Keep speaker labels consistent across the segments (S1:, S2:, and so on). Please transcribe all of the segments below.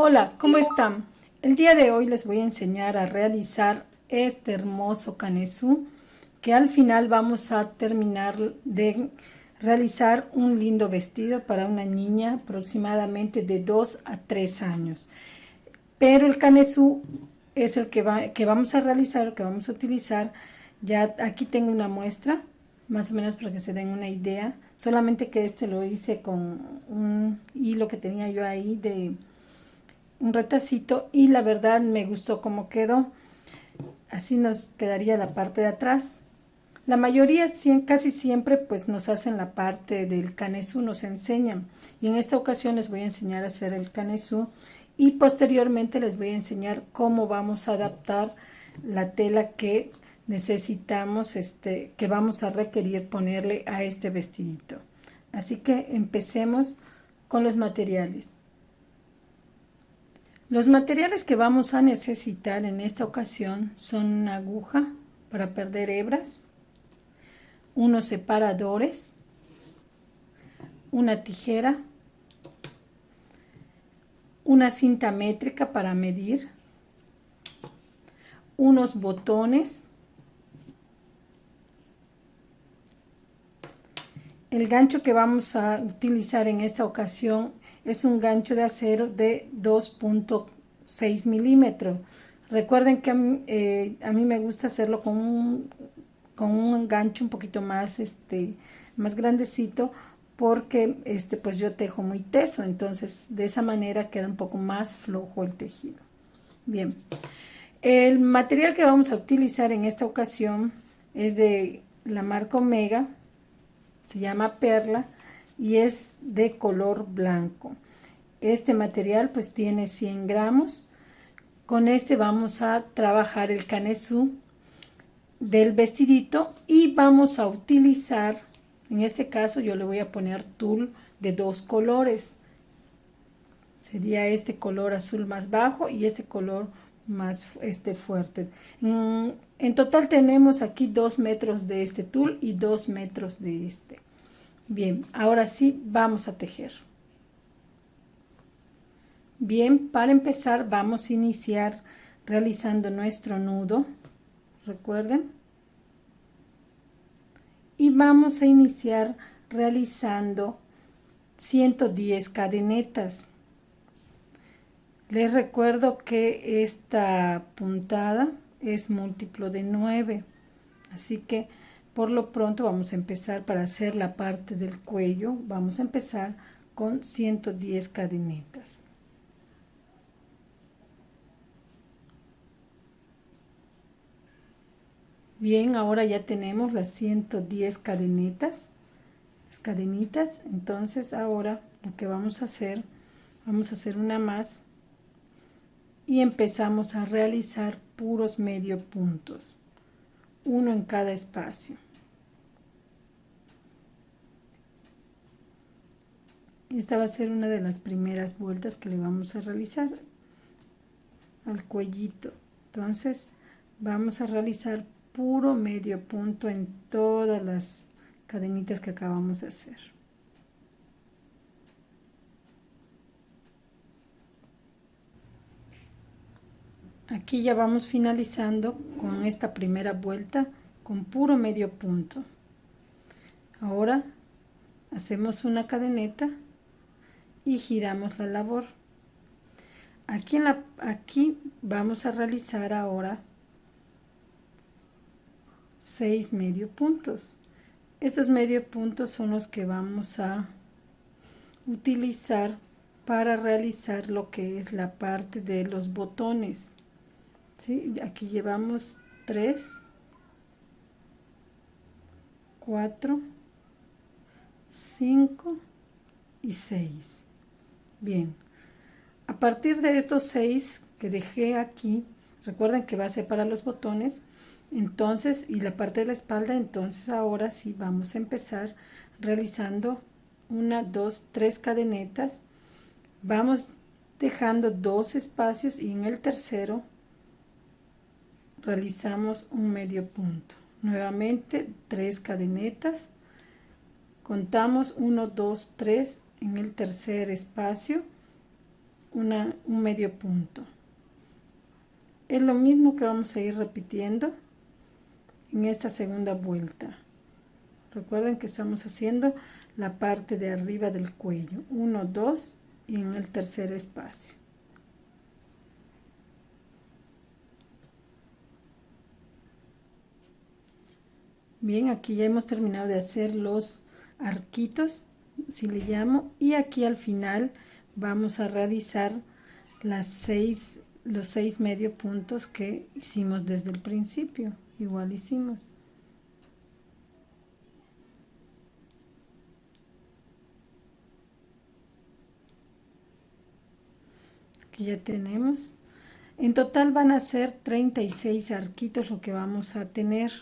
S1: Hola, ¿cómo están? El día de hoy les voy a enseñar a realizar este hermoso canesú que al final vamos a terminar de realizar un lindo vestido para una niña aproximadamente de 2 a 3 años. Pero el canesú es el que vamos a realizar, que vamos a utilizar. Ya aquí tengo una muestra, más o menos para que se den una idea. Solamente que este lo hice con un hilo que tenía yo ahí de un retacito y la verdad me gustó cómo quedó. Así nos quedaría la parte de atrás. La mayoría, casi siempre, pues nos hacen la parte del canesú, nos enseñan. Y en esta ocasión les voy a enseñar a hacer el canesú y posteriormente les voy a enseñar cómo vamos a adaptar la tela que necesitamos, que vamos a requerir ponerle a este vestidito. Así que empecemos con los materiales. Los materiales que vamos a necesitar en esta ocasión son una aguja para perder hebras, unos separadores, una tijera, una cinta métrica para medir, unos botones, el gancho que vamos a utilizar en esta ocasión es un gancho de acero de 2.6 milímetros. Recuerden que a mí me gusta hacerlo con un gancho un poquito más, más grandecito, porque pues yo tejo muy teso, entonces de esa manera queda un poco más flojo el tejido. Bien, el material que vamos a utilizar en esta ocasión es de la marca Omega, se llama Perla y es de color blanco. Este material pues tiene 100 gramos. Con este vamos a trabajar el canesú del vestidito y vamos a utilizar, en este caso yo le voy a poner tul de 2 colores. Sería este color azul más bajo y este color más fuerte. En total tenemos aquí 2 metros de este tul y 2 metros de este. Bien, ahora sí vamos a tejer. Bien, para empezar vamos a iniciar realizando nuestro nudo, recuerden, y vamos a iniciar realizando 110 cadenetas. Les recuerdo que esta puntada es múltiplo de 9, así que por lo pronto vamos a empezar para hacer la parte del cuello, vamos a empezar con 110 cadenetas. Bien, ahora ya tenemos las 110 cadenitas, entonces ahora lo que vamos a hacer una más y empezamos a realizar puros medio puntos, uno en cada espacio. Esta va a ser una de las primeras vueltas que le vamos a realizar al cuellito, entonces vamos a realizar puro medio punto en todas las cadenitas que acabamos de hacer. Aquí ya vamos finalizando con esta primera vuelta con puro medio punto. Ahora hacemos una cadeneta y giramos la labor. Aquí vamos a realizar ahora 6 medio puntos. Estos medio puntos son los que vamos a utilizar para realizar lo que es la parte de los botones. ¿Sí? Aquí llevamos 3, 4, 5 y 6. Bien, a partir de estos 6 que dejé aquí, recuerden que va a ser para los botones, entonces, y la parte de la espalda, entonces ahora sí vamos a empezar realizando 1, 2, 3 cadenetas, vamos dejando 2 espacios y en el tercero realizamos un medio punto. Nuevamente 3 cadenetas, contamos 1, 2, 3 en el tercer espacio un medio punto. Es lo mismo que vamos a ir repitiendo en esta segunda vuelta. Recuerden que estamos haciendo la parte de arriba del cuello, 1, 2 y en el tercer espacio. Bien, aquí ya hemos terminado de hacer los arquitos, si le llamo, y aquí al final vamos a realizar los 6 medio puntos que hicimos desde el principio. Igual hicimos. Aquí ya tenemos. En total van a ser 36 arquitos lo que vamos a tener.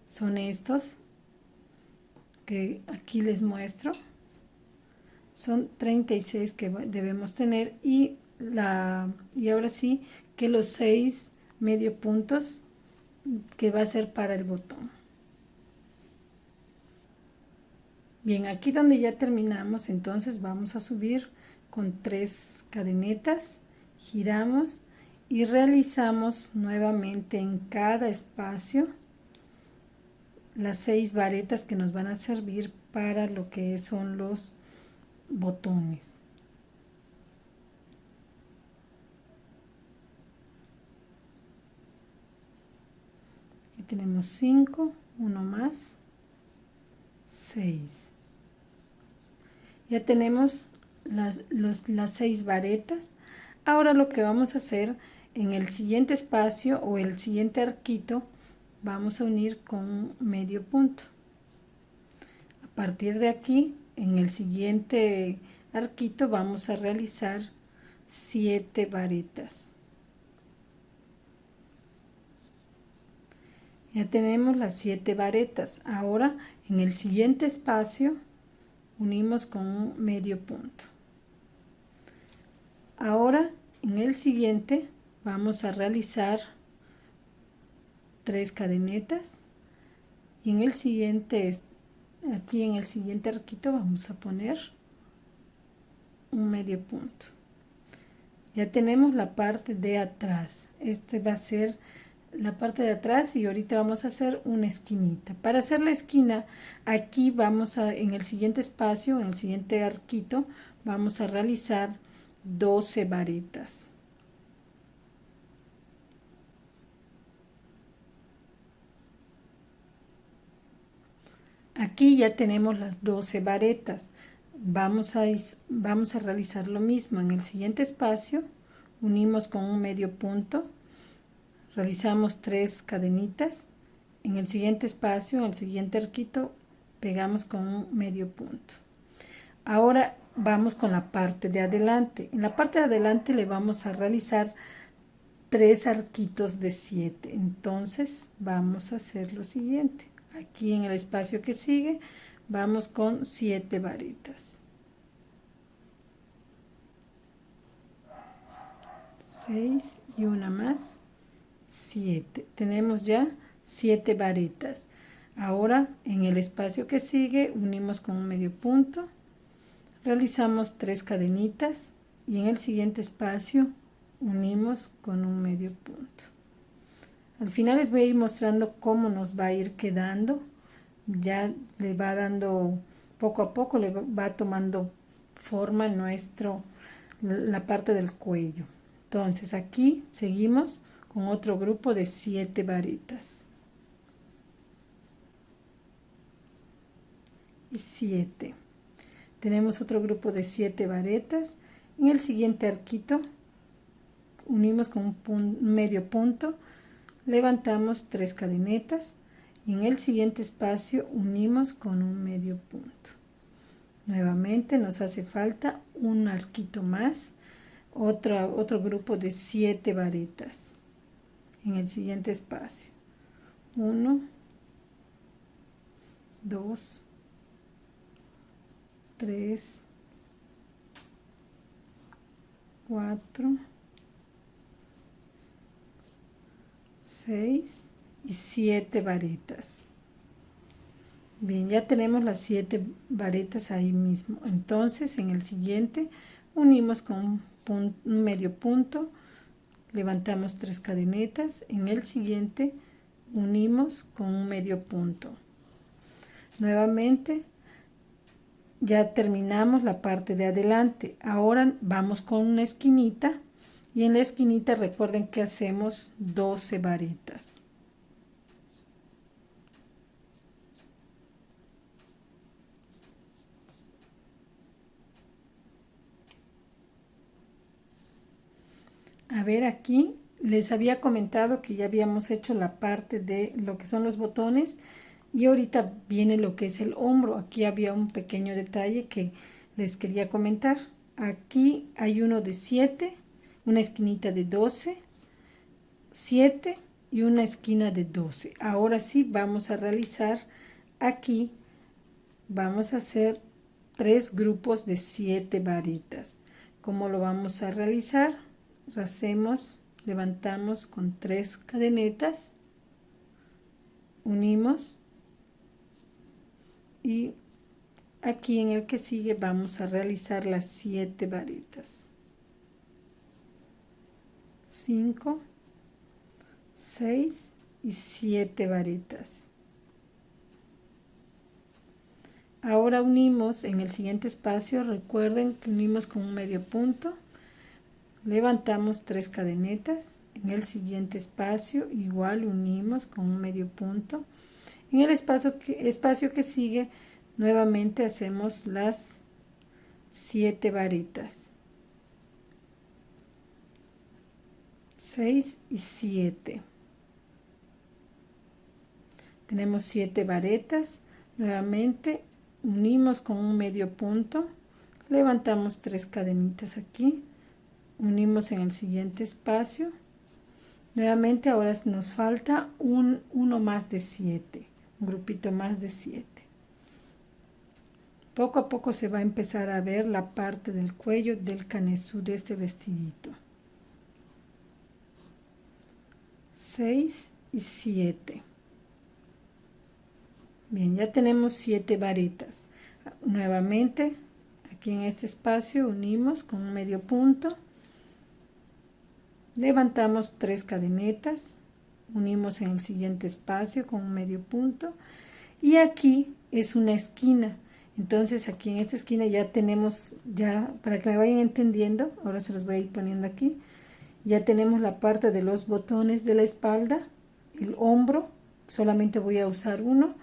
S1: Son estos que aquí les muestro. Son 36 que debemos tener y ahora sí que los 6 medio puntos que va a ser para el botón. Bien, aquí donde ya terminamos, entonces vamos a subir con 3 cadenetas, giramos y realizamos nuevamente en cada espacio las 6 varetas que nos van a servir para lo que son los botones. Aquí tenemos 5, uno más, 6. Ya tenemos las 6 varetas. Ahora lo que vamos a hacer en el siguiente espacio o el siguiente arquito, vamos a unir con un medio punto. A partir de aquí, en el siguiente arquito vamos a realizar 7 varetas. Ya tenemos las 7 varetas. Ahora en el siguiente espacio unimos con un medio punto. Ahora en el siguiente vamos a realizar 3 cadenetas y en el siguiente, aquí en el siguiente arquito vamos a poner un medio punto. Ya tenemos la parte de atrás. Este va a ser la parte de atrás y ahorita vamos a hacer una esquinita. Para hacer la esquina, aquí vamos a, en el siguiente espacio, en el siguiente arquito, vamos a realizar 12 varetas. Aquí ya tenemos las 12 varetas. Vamos a realizar lo mismo en el siguiente espacio. Unimos con un medio punto. Realizamos 3 cadenitas. En el siguiente espacio, en el siguiente arquito, pegamos con un medio punto. Ahora vamos con la parte de adelante. En la parte de adelante le vamos a realizar 3 arquitos de 7. Entonces vamos a hacer lo siguiente. Aquí en el espacio que sigue vamos con 7 varetas. 6 y una más, 7. Tenemos ya 7 varetas. Ahora en el espacio que sigue unimos con un medio punto, realizamos 3 cadenitas y en el siguiente espacio unimos con un medio punto. Al final les voy a ir mostrando cómo nos va a ir quedando. Ya le va dando, poco a poco le va tomando forma la parte del cuello. Entonces aquí seguimos con otro grupo de 7 varetas. Y 7. Tenemos otro grupo de 7 varetas. En el siguiente arquito unimos con un medio punto, levantamos 3 cadenetas y en el siguiente espacio unimos con un medio punto. Nuevamente nos hace falta un arquito más, otro grupo de 7 varetas en el siguiente espacio. 1, 2, 3, 4, 6 y 7 varetas. Bien, ya tenemos las 7 varetas ahí mismo. Entonces en el siguiente unimos con un medio punto, levantamos 3 cadenetas, en el siguiente unimos con un medio punto. Nuevamente ya terminamos la parte de adelante. Ahora vamos con una esquinita y en la esquinita recuerden que hacemos 12 varitas. A ver, aquí les había comentado que ya habíamos hecho la parte de lo que son los botones y ahorita viene lo que es el hombro. Aquí había un pequeño detalle que les quería comentar. Aquí hay uno de 7, una esquinita de 12, 7 y una esquina de 12. Ahora sí vamos a realizar aquí, vamos a hacer 3 grupos de 7 varitas. ¿Cómo lo vamos a realizar? Hacemos, levantamos con 3 cadenetas, unimos y aquí en el que sigue vamos a realizar las 7 varitas. 5, 6 y 7 varitas. Ahora unimos en el siguiente espacio, recuerden que unimos con un medio punto, levantamos 3 cadenetas, en el siguiente espacio igual unimos con un medio punto, en el espacio que sigue nuevamente hacemos las 7 varitas, 6 y 7. Tenemos 7 varetas, nuevamente unimos con un medio punto, levantamos 3 cadenitas aquí, unimos en el siguiente espacio, nuevamente ahora nos falta uno más de 7, un grupito más de 7. Poco a poco se va a empezar a ver la parte del cuello del canesú de este vestidito. 6 y 7. Bien, ya tenemos 7 varitas. Nuevamente, aquí en este espacio unimos con un medio punto, levantamos 3 cadenetas, unimos en el siguiente espacio con un medio punto y aquí es una esquina. Entonces aquí en esta esquina ya tenemos, ya para que me vayan entendiendo, ahora se los voy a ir poniendo aquí, ya tenemos la parte de los botones de la espalda, el hombro, solamente voy a usar uno,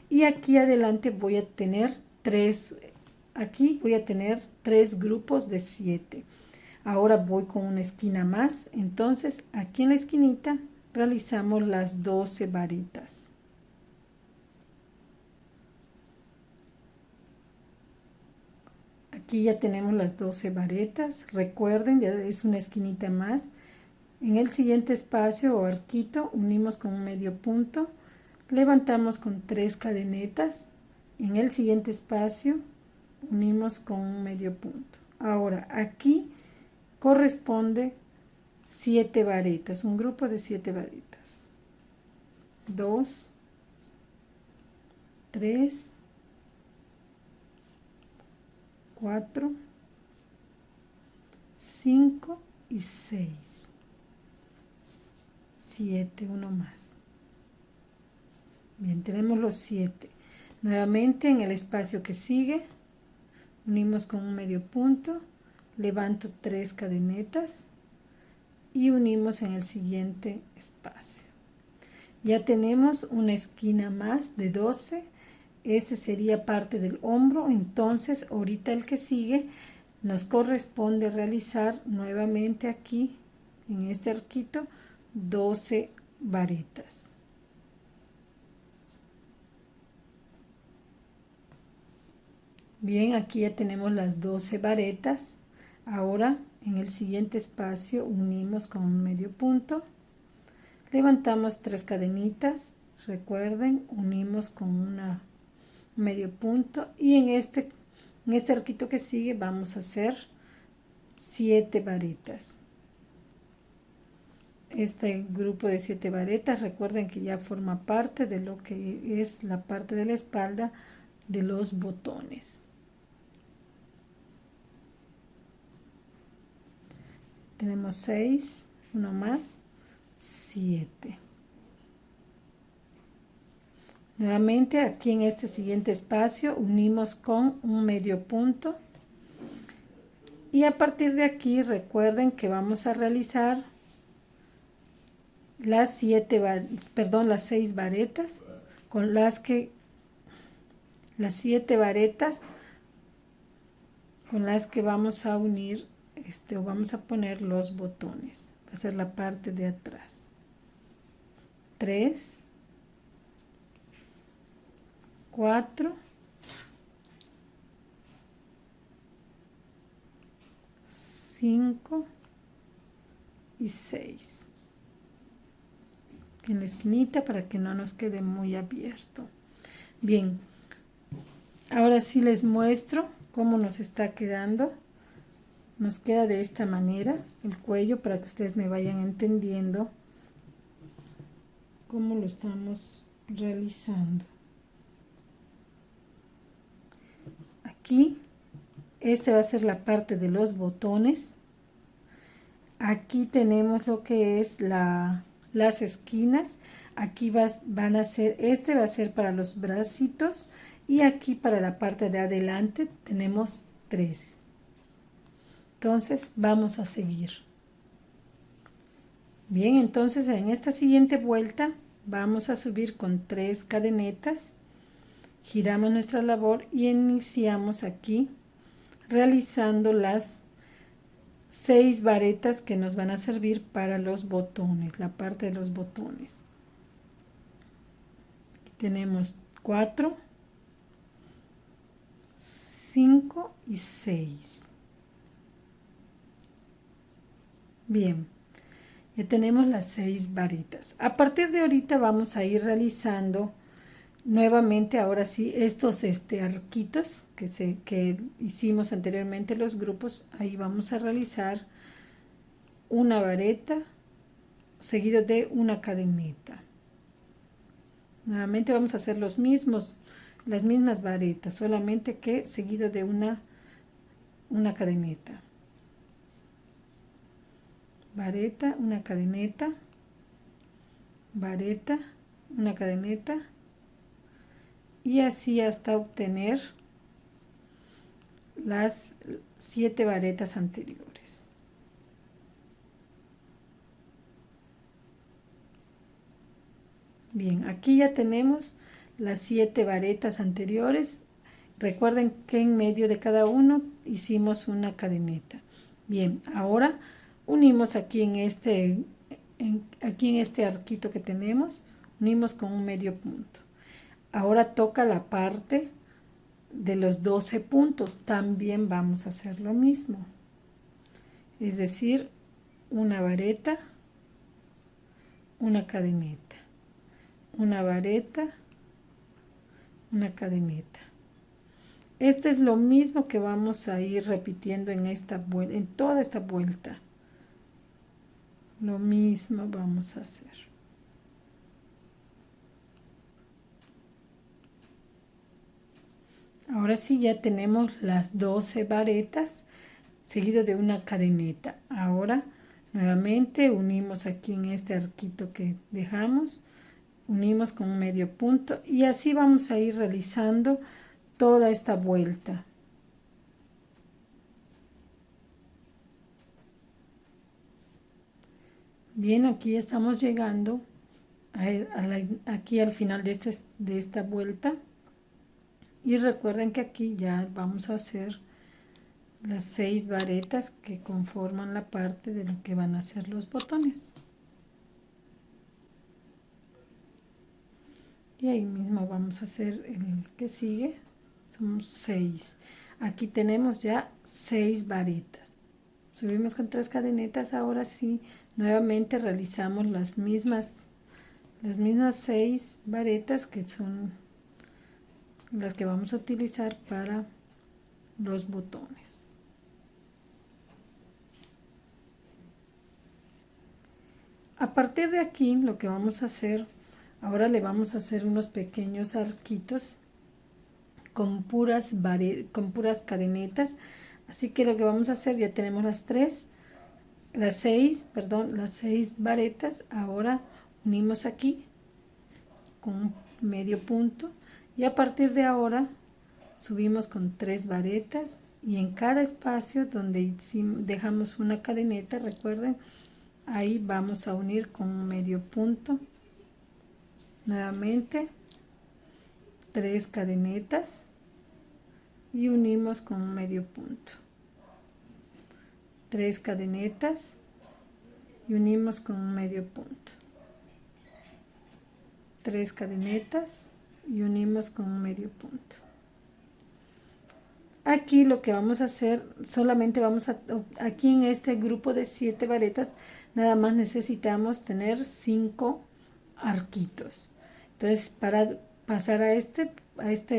S1: y aquí adelante voy a tener 3, aquí voy a tener 3 grupos de 7. Ahora voy con una esquina más, entonces aquí en la esquinita realizamos las 12 varitas. Aquí ya tenemos las 12 varetas, recuerden, ya es una esquinita más. En el siguiente espacio o arquito unimos con un medio punto, levantamos con 3 cadenetas, en el siguiente espacio unimos con un medio punto. Ahora aquí corresponde 7 varetas, un grupo de 7 varetas. 2, 3, 4, 5 y 6. 7, uno más. Bien, tenemos los 7. Nuevamente en el espacio que sigue, unimos con un medio punto, levanto 3 cadenetas y unimos en el siguiente espacio. Ya tenemos una esquina más de 12. Este sería parte del hombro, entonces ahorita el que sigue nos corresponde realizar nuevamente aquí en este arquito 12 varetas. Bien, aquí ya tenemos las 12 varetas. Ahora en el siguiente espacio unimos con un medio punto, levantamos 3 cadenitas, recuerden, unimos con una medio punto y en este arquito que sigue vamos a hacer 7 varetas. Este grupo de 7 varetas, recuerden que ya forma parte de lo que es la parte de la espalda de los botones. tenemos 6, uno más, 7. Nuevamente aquí en este siguiente espacio unimos con un medio punto y a partir de aquí recuerden que vamos a realizar las 6 varetas con las 7 varetas con las que vamos a unir o vamos a poner los botones. Va a ser la parte de atrás. 3, 4, 5 y 6 en la esquinita para que no nos quede muy abierto. Bien, ahora sí les muestro cómo nos está quedando. Nos queda de esta manera el cuello para que ustedes me vayan entendiendo cómo lo estamos realizando. Aquí, esta va a ser la parte de los botones. Aquí tenemos lo que es las esquinas. Aquí van a ser, este va a ser para los bracitos y aquí para la parte de adelante tenemos 3. Entonces vamos a seguir. Bien, entonces en esta siguiente vuelta vamos a subir con 3 cadenetas. Giramos nuestra labor y iniciamos aquí realizando las 6 varetas que nos van a servir para los botones, la parte de los botones. Aquí tenemos 4, 5 y 6. Bien, ya tenemos las 6 varetas. A partir de ahorita vamos a ir realizando nuevamente, ahora sí, estos arquitos que hicimos anteriormente, los grupos. Ahí vamos a realizar una vareta seguido de una cadeneta. Nuevamente vamos a hacer las mismas varetas, solamente que seguido de una cadeneta. Vareta, una cadeneta, vareta, una cadeneta, y así hasta obtener las 7 varetas anteriores. Bien, aquí ya tenemos las 7 varetas anteriores. Recuerden que en medio de cada uno hicimos una cadeneta. Bien, ahora unimos aquí en este arquito que tenemos, unimos con un medio punto. Ahora toca la parte de los 12 puntos. También vamos a hacer lo mismo. Es decir, una vareta, una cadeneta, una vareta, una cadeneta. Este es lo mismo que vamos a ir repitiendo en toda esta vuelta. Lo mismo vamos a hacer. Ahora sí ya tenemos las 12 varetas seguido de una cadeneta. Ahora nuevamente unimos aquí en este arquito que dejamos, unimos con un medio punto y así vamos a ir realizando toda esta vuelta. Bien, aquí ya estamos llegando aquí al final de esta vuelta. Y recuerden que aquí ya vamos a hacer las 6 varetas que conforman la parte de lo que van a ser los botones. Y ahí mismo vamos a hacer el que sigue. Son 6. Aquí tenemos ya 6 varetas. Subimos con 3 cadenetas. Ahora sí, nuevamente realizamos las mismas 6 varetas que son las que vamos a utilizar para los botones. A partir de aquí lo que vamos a hacer, ahora le vamos a hacer unos pequeños arquitos con puras cadenetas. Así que lo que vamos a hacer, ya tenemos las 3, las 6 varetas. Ahora unimos aquí con medio punto y a partir de ahora subimos con 3 varetas y en cada espacio donde dejamos una cadeneta, recuerden, ahí vamos a unir con un medio punto. Nuevamente 3 cadenetas y unimos con un medio punto. 3 cadenetas y unimos con un medio punto. 3 cadenetas y unimos con un medio punto. Aquí lo que vamos a hacer, solamente vamos a, aquí en este grupo de 7 varetas, nada más necesitamos tener 5 arquitos. Entonces, para pasar a este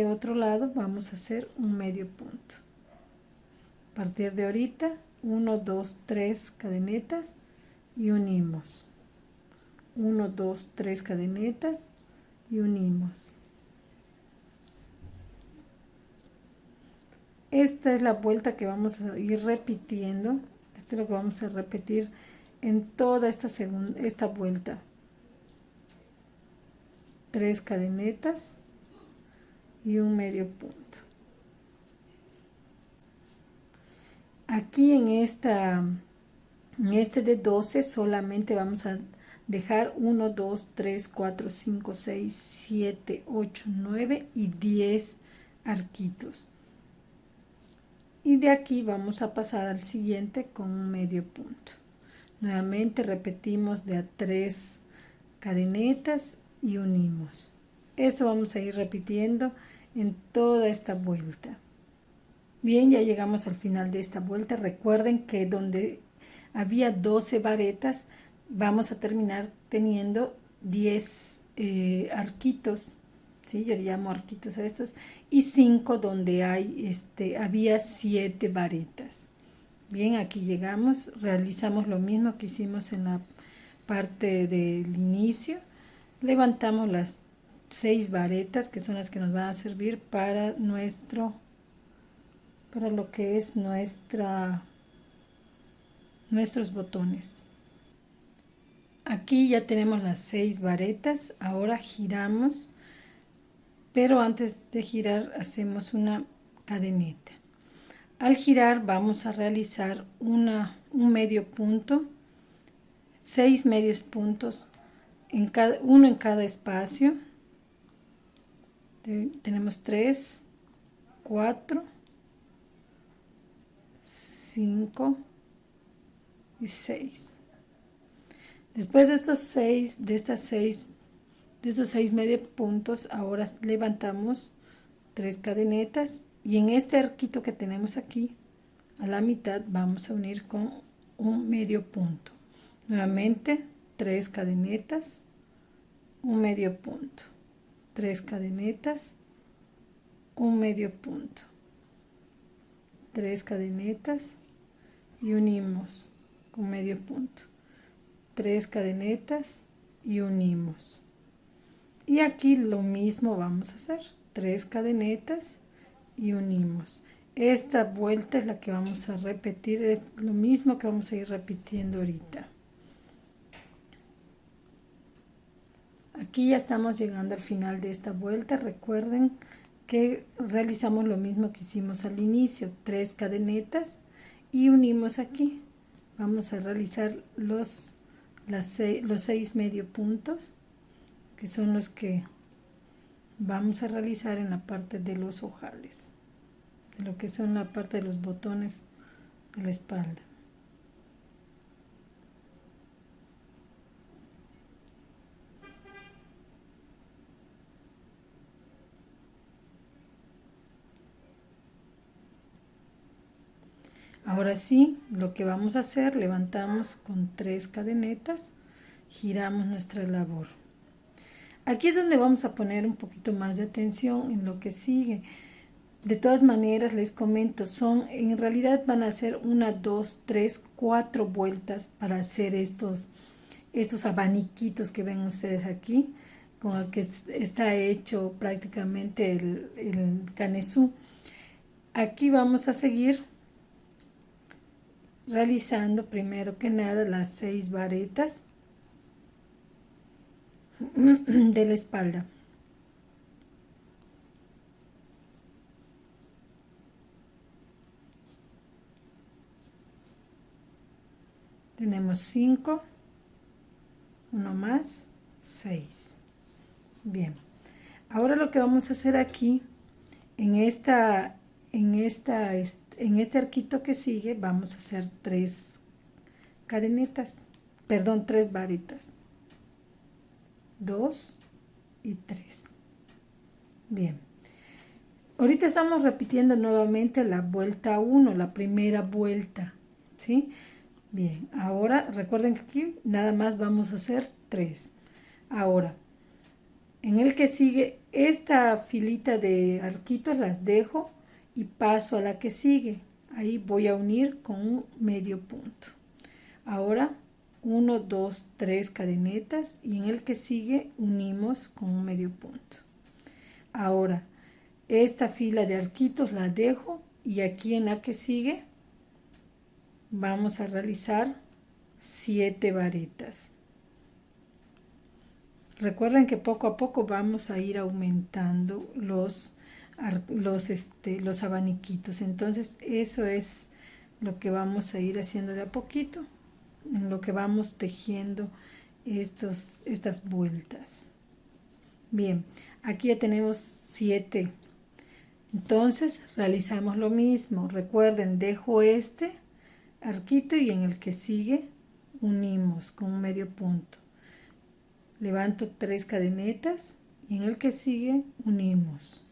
S1: otro lado, vamos a hacer un medio punto. A partir de ahorita, 1, 2, 3 cadenetas y unimos. 1, 2, 3 cadenetas y unimos. Esta es la vuelta que vamos a ir repitiendo. Esto es lo que vamos a repetir en toda esta vuelta. 3 cadenetas y un medio punto. Aquí en este de 12 solamente vamos a dejar 1, 2, 3, 4, 5, 6, 7, 8, 9 y 10 arquitos. Y de aquí vamos a pasar al siguiente con un medio punto. Nuevamente repetimos de a 3 cadenetas y unimos. Esto vamos a ir repitiendo en toda esta vuelta. Bien, ya llegamos al final de esta vuelta. Recuerden que donde había 12 varetas, vamos a terminar teniendo 10 arquitos. ¿Sí? Yo le llamo arquitos a estos, y 5 donde había 7 varetas. Bien, aquí llegamos, realizamos lo mismo que hicimos en la parte del inicio, levantamos las 6 varetas que son las que nos van a servir para lo que es nuestros botones. Aquí ya tenemos las 6 varetas, ahora giramos. Pero antes de girar hacemos una cadeneta. Al girar vamos a realizar un medio punto, 6 medios puntos, uno en cada espacio. Tenemos 3, 4, 5 y 6. Después de estos 6 medio puntos, ahora levantamos 3 cadenetas y en este arquito que tenemos aquí a la mitad vamos a unir con un medio punto. Nuevamente 3 cadenetas, un medio punto, 3 cadenetas, un medio punto, 3 cadenetas y unimos con medio punto, 3 cadenetas y unimos. Y aquí lo mismo vamos a hacer, 3 cadenetas y unimos. Esta vuelta es la que vamos a repetir, es lo mismo que vamos a ir repitiendo ahorita. Aquí ya estamos llegando al final de esta vuelta. Recuerden que realizamos lo mismo que hicimos al inicio, 3 cadenetas y unimos aquí. Vamos a realizar los 6 medio puntos, que son los que vamos a realizar en la parte de los ojales, de lo que son la parte de los botones de la espalda. Ahora sí, lo que vamos a hacer, levantamos con 3 cadenetas, giramos nuestra labor. Aquí es donde vamos a poner un poquito más de atención en lo que sigue. De todas maneras, les comento, en realidad van a ser 1, 2, 3, 4 vueltas para hacer estos abaniquitos que ven ustedes aquí, con el que está hecho prácticamente el canesú. Aquí vamos a seguir realizando primero que nada las 6 varetas de la espalda. Tenemos 5, uno más, 6. Bien, ahora lo que vamos a hacer aquí en este arquito que sigue, vamos a hacer 3 cadenetas, perdón, 3 varetas, 2 y 3. Bien, ahorita estamos repitiendo nuevamente la vuelta 1, la primera vuelta, ¿sí? Bien, ahora recuerden que aquí nada más vamos a hacer 3. Ahora, en el que sigue, esta filita de arquitos las dejo y paso a la que sigue. Ahí voy a unir con un medio punto. Ahora 1, 2, 3 cadenetas y en el que sigue unimos con un medio punto. Ahora esta fila de arquitos la dejo y aquí en la que sigue vamos a realizar 7 varetas. Recuerden que poco a poco vamos a ir aumentando los abaniquitos. Entonces eso es lo que vamos a ir haciendo de a poquito, en lo que vamos tejiendo estas vueltas. Bien, aquí ya tenemos 7. Entonces realizamos lo mismo. Recuerden, dejo este arquito y en el que sigue unimos con un medio punto. Levanto 3 cadenetas y en el que sigue unimos.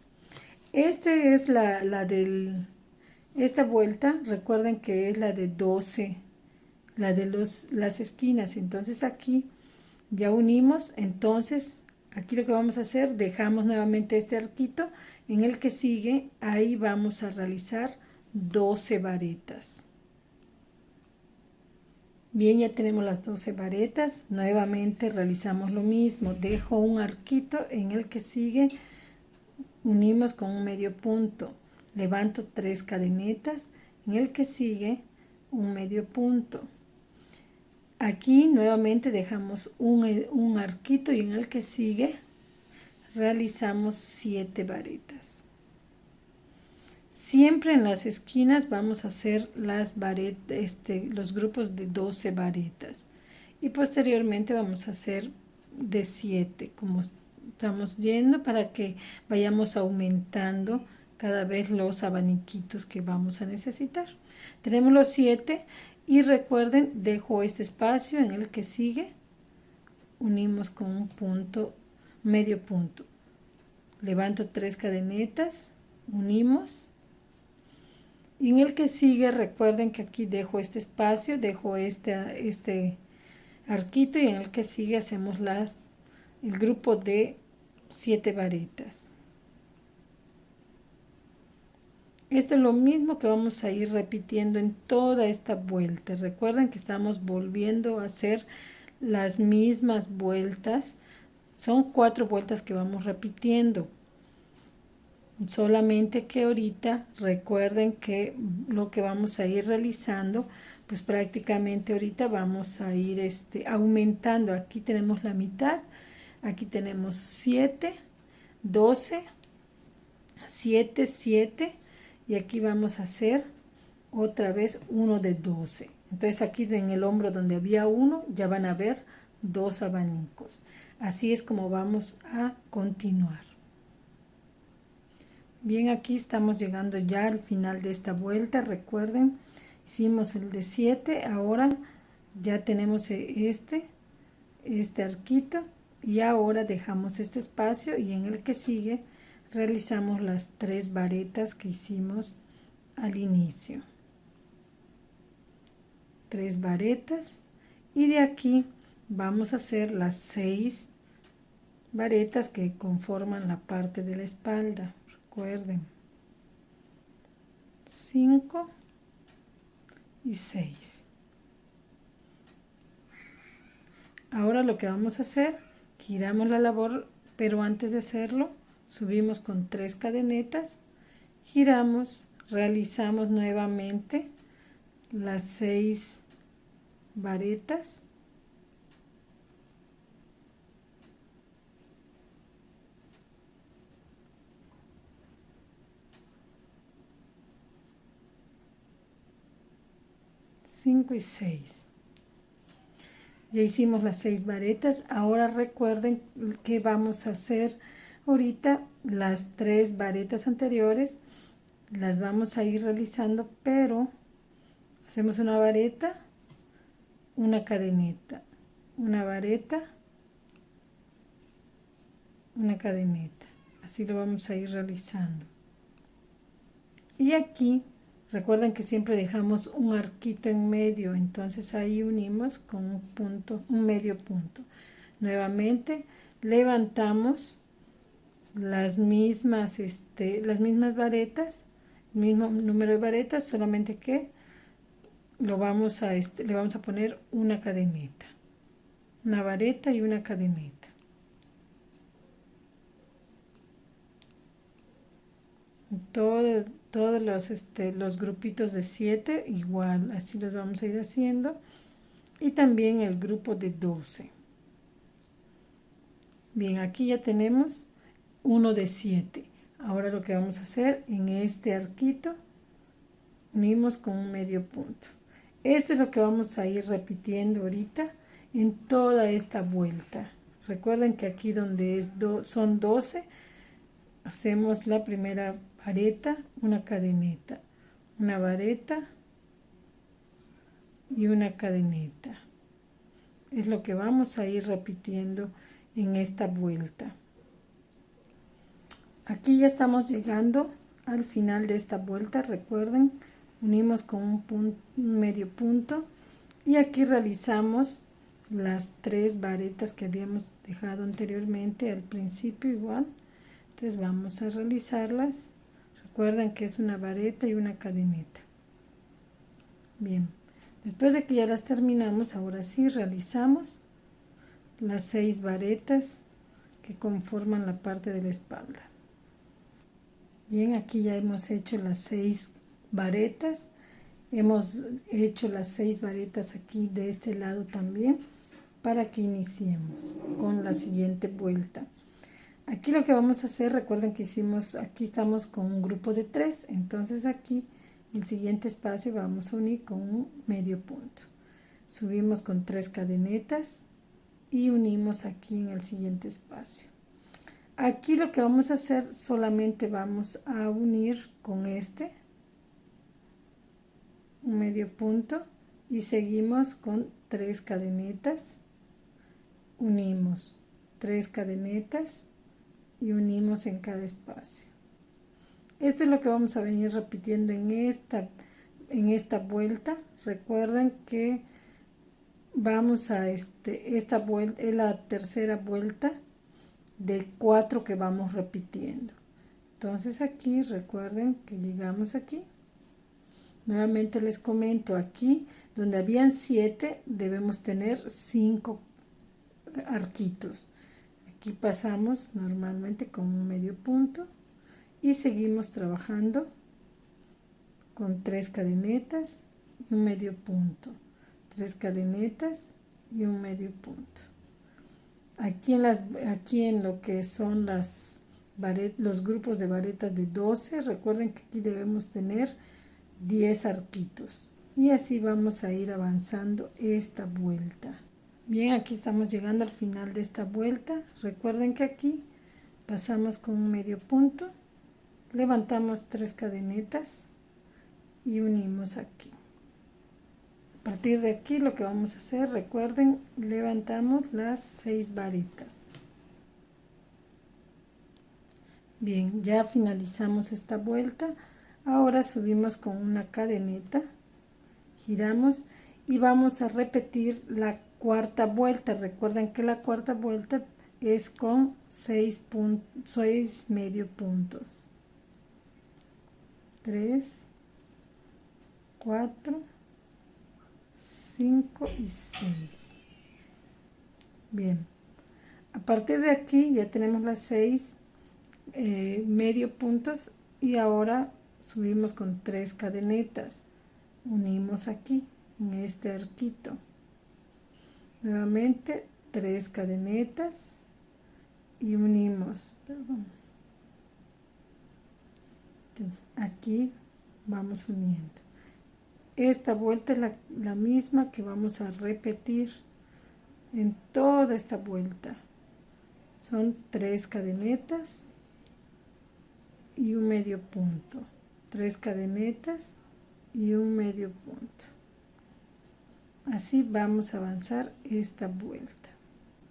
S1: Este es esta vuelta, recuerden que es la de 12, la de las esquinas. Entonces aquí ya unimos. Entonces aquí lo que vamos a hacer, dejamos nuevamente este arquito, en el que sigue ahí vamos a realizar 12 varetas. Bien, ya tenemos las 12 varetas. Nuevamente realizamos lo mismo. Dejo un arquito, en el que sigue unimos con un medio punto. Levanto 3 cadenetas, en el que sigue un medio punto. Aquí nuevamente dejamos un arquito y en el que sigue realizamos 7 varetas. Siempre en las esquinas vamos a hacer las varetas, los grupos de 12 varetas y posteriormente vamos a hacer de 7, como estamos yendo, para que vayamos aumentando cada vez los abaniquitos que vamos a necesitar. Tenemos los 7 y recuerden, dejo este espacio, en el que sigue unimos con un punto, medio punto. Levanto 3 cadenetas, unimos. Y en el que sigue, recuerden que aquí dejo este espacio, dejo este arquito y en el que sigue hacemos el grupo de 7 varetas. Esto es lo mismo que vamos a ir repitiendo en toda esta vuelta. Recuerden que estamos volviendo a hacer las mismas vueltas. Son 4 vueltas que vamos repitiendo. Solamente que ahorita recuerden que lo que vamos a ir realizando, pues prácticamente ahorita vamos a ir aumentando. Aquí tenemos la mitad, aquí tenemos 7, 12, 7, 7 y aquí vamos a hacer otra vez uno de 12. Entonces aquí en el hombro donde había uno ya van a ver 2 abanicos. Así es como vamos a continuar. Bien, aquí estamos llegando ya al final de esta vuelta. Recuerden, hicimos el de 7, ahora ya tenemos este arquito y ahora dejamos este espacio y en el que sigue realizamos las 3 varetas que hicimos al inicio. 3 varetas y de aquí vamos a hacer las 6 varetas que conforman la parte de la espalda. Recuerden, 5 y 6. Ahora lo que vamos a hacer, giramos la labor, pero antes de hacerlo subimos con 3 cadenetas, giramos, realizamos nuevamente las 6 varetas. Cinco y 6. Ya hicimos las 6 varetas. Ahora recuerden que vamos a hacer ahorita las 3 varetas anteriores. Las vamos a ir realizando, pero hacemos una vareta, una cadeneta, una vareta, una cadeneta. Así lo vamos a ir realizando. Y aquí recuerden que siempre dejamos un arquito en medio, entonces ahí unimos con un punto, un medio punto. Nuevamente levantamos las mismas varetas, mismo número de varetas, solamente que lo vamos a le vamos a poner una cadeneta, una vareta y una cadeneta. Todos los grupitos de 7 igual, así los vamos a ir haciendo, y también el grupo de 12. Bien, aquí ya tenemos uno de 7. Ahora lo que vamos a hacer en este arquito, unimos con un medio punto. Esto es lo que vamos a ir repitiendo ahorita en toda esta vuelta. Recuerden que aquí donde son 12, hacemos la primera vareta, una cadeneta, una vareta y una cadeneta. Es lo que vamos a ir repitiendo en esta vuelta. Aquí ya estamos llegando al final de esta vuelta. Recuerden, unimos con un medio punto y aquí realizamos las 3 varetas que habíamos dejado anteriormente al principio igual. Entonces vamos a realizarlas. Recuerden que es una vareta y una cadeneta. Bien, después de que ya las terminamos, ahora sí realizamos las 6 varetas que conforman la parte de la espalda. Bien, aquí ya hemos hecho las 6 varetas. Hemos hecho las 6 varetas aquí de este lado también, para que iniciemos con la siguiente vuelta. Aquí lo que vamos a hacer, recuerden que hicimos, aquí estamos con un grupo de 3, entonces aquí el siguiente espacio vamos a unir con un medio punto. Subimos con 3 cadenetas y unimos aquí en el siguiente espacio. Aquí lo que vamos a hacer, solamente vamos a unir con un medio punto y seguimos con 3 cadenetas, unimos 3 cadenetas y unimos en cada espacio. Esto es lo que vamos a venir repitiendo en esta vuelta. Recuerden que vamos a esta vuelta es la tercera vuelta de 4 que vamos repitiendo. Entonces aquí recuerden que llegamos aquí. Nuevamente les comento, aquí donde habían 7 debemos tener 5 arquitos. Aquí pasamos normalmente con un medio punto y seguimos trabajando con 3 cadenetas y un medio punto, 3 cadenetas y un medio punto. Aquí en lo que son los grupos de varetas de 12, recuerden que aquí debemos tener 10 arquitos y así vamos a ir avanzando esta vuelta. Bien, aquí estamos llegando al final de esta vuelta. Recuerden que aquí pasamos con un medio punto, levantamos 3 cadenetas y unimos aquí. A partir de aquí lo que vamos a hacer, recuerden, levantamos las 6 varetas. Bien, ya finalizamos esta vuelta. Ahora subimos con una cadeneta, giramos y vamos a repetir la cuarta vuelta. Recuerden que la cuarta vuelta es con 6 medio puntos. 3, 4, 5 y 6. Bien, a partir de aquí ya tenemos las 6 medio puntos y ahora subimos con 3 cadenetas, unimos aquí en este arquito, nuevamente 3 cadenetas y unimos, perdón, aquí vamos uniendo. Esta vuelta es la misma que vamos a repetir en toda esta vuelta. Son 3 cadenetas y un medio punto, 3 cadenetas y un medio punto. Así vamos a avanzar esta vuelta.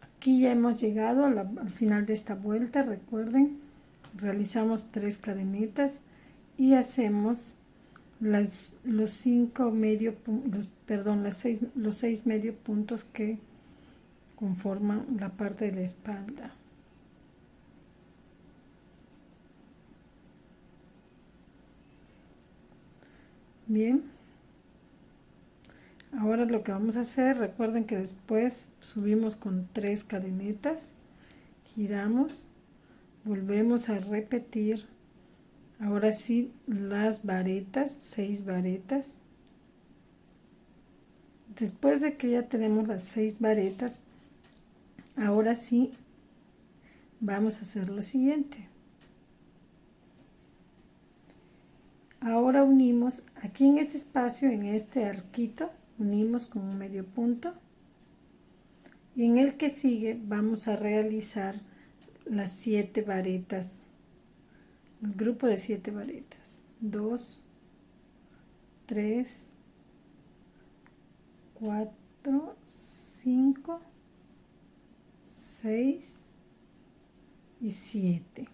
S1: Aquí ya hemos llegado al final de esta vuelta. Recuerden, realizamos 3 cadenetas y hacemos los 6 medio puntos que conforman la parte de la espalda. Bien, ahora lo que vamos a hacer, recuerden que después subimos con 3 cadenetas, giramos, volvemos a repetir, ahora sí las varetas, 6 varetas. Después de que ya tenemos las 6 varetas, ahora sí vamos a hacer lo siguiente. Ahora unimos aquí en este espacio, en este arquito, unimos con un medio punto y en el que sigue vamos a realizar las 7 varetas, el grupo de 7 varetas, 2, 3, 4, 5, 6 y 7.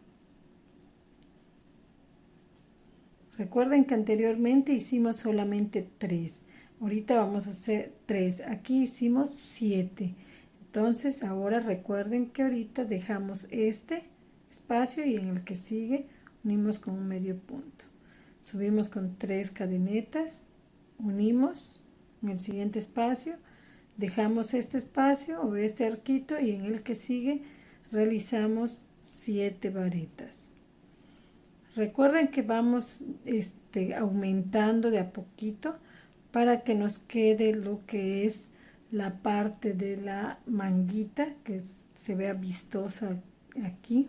S1: Recuerden que anteriormente hicimos solamente 3. Ahorita vamos a hacer 3. Aquí hicimos 7. Entonces ahora recuerden que ahorita dejamos este espacio y en el que sigue unimos con un medio punto. Subimos con 3 cadenetas, unimos en el siguiente espacio, dejamos este espacio o este arquito y en el que sigue realizamos 7 varetas. Recuerden que vamos aumentando de a poquito para que nos quede lo que es la parte de la manguita, que se vea vistosa aquí,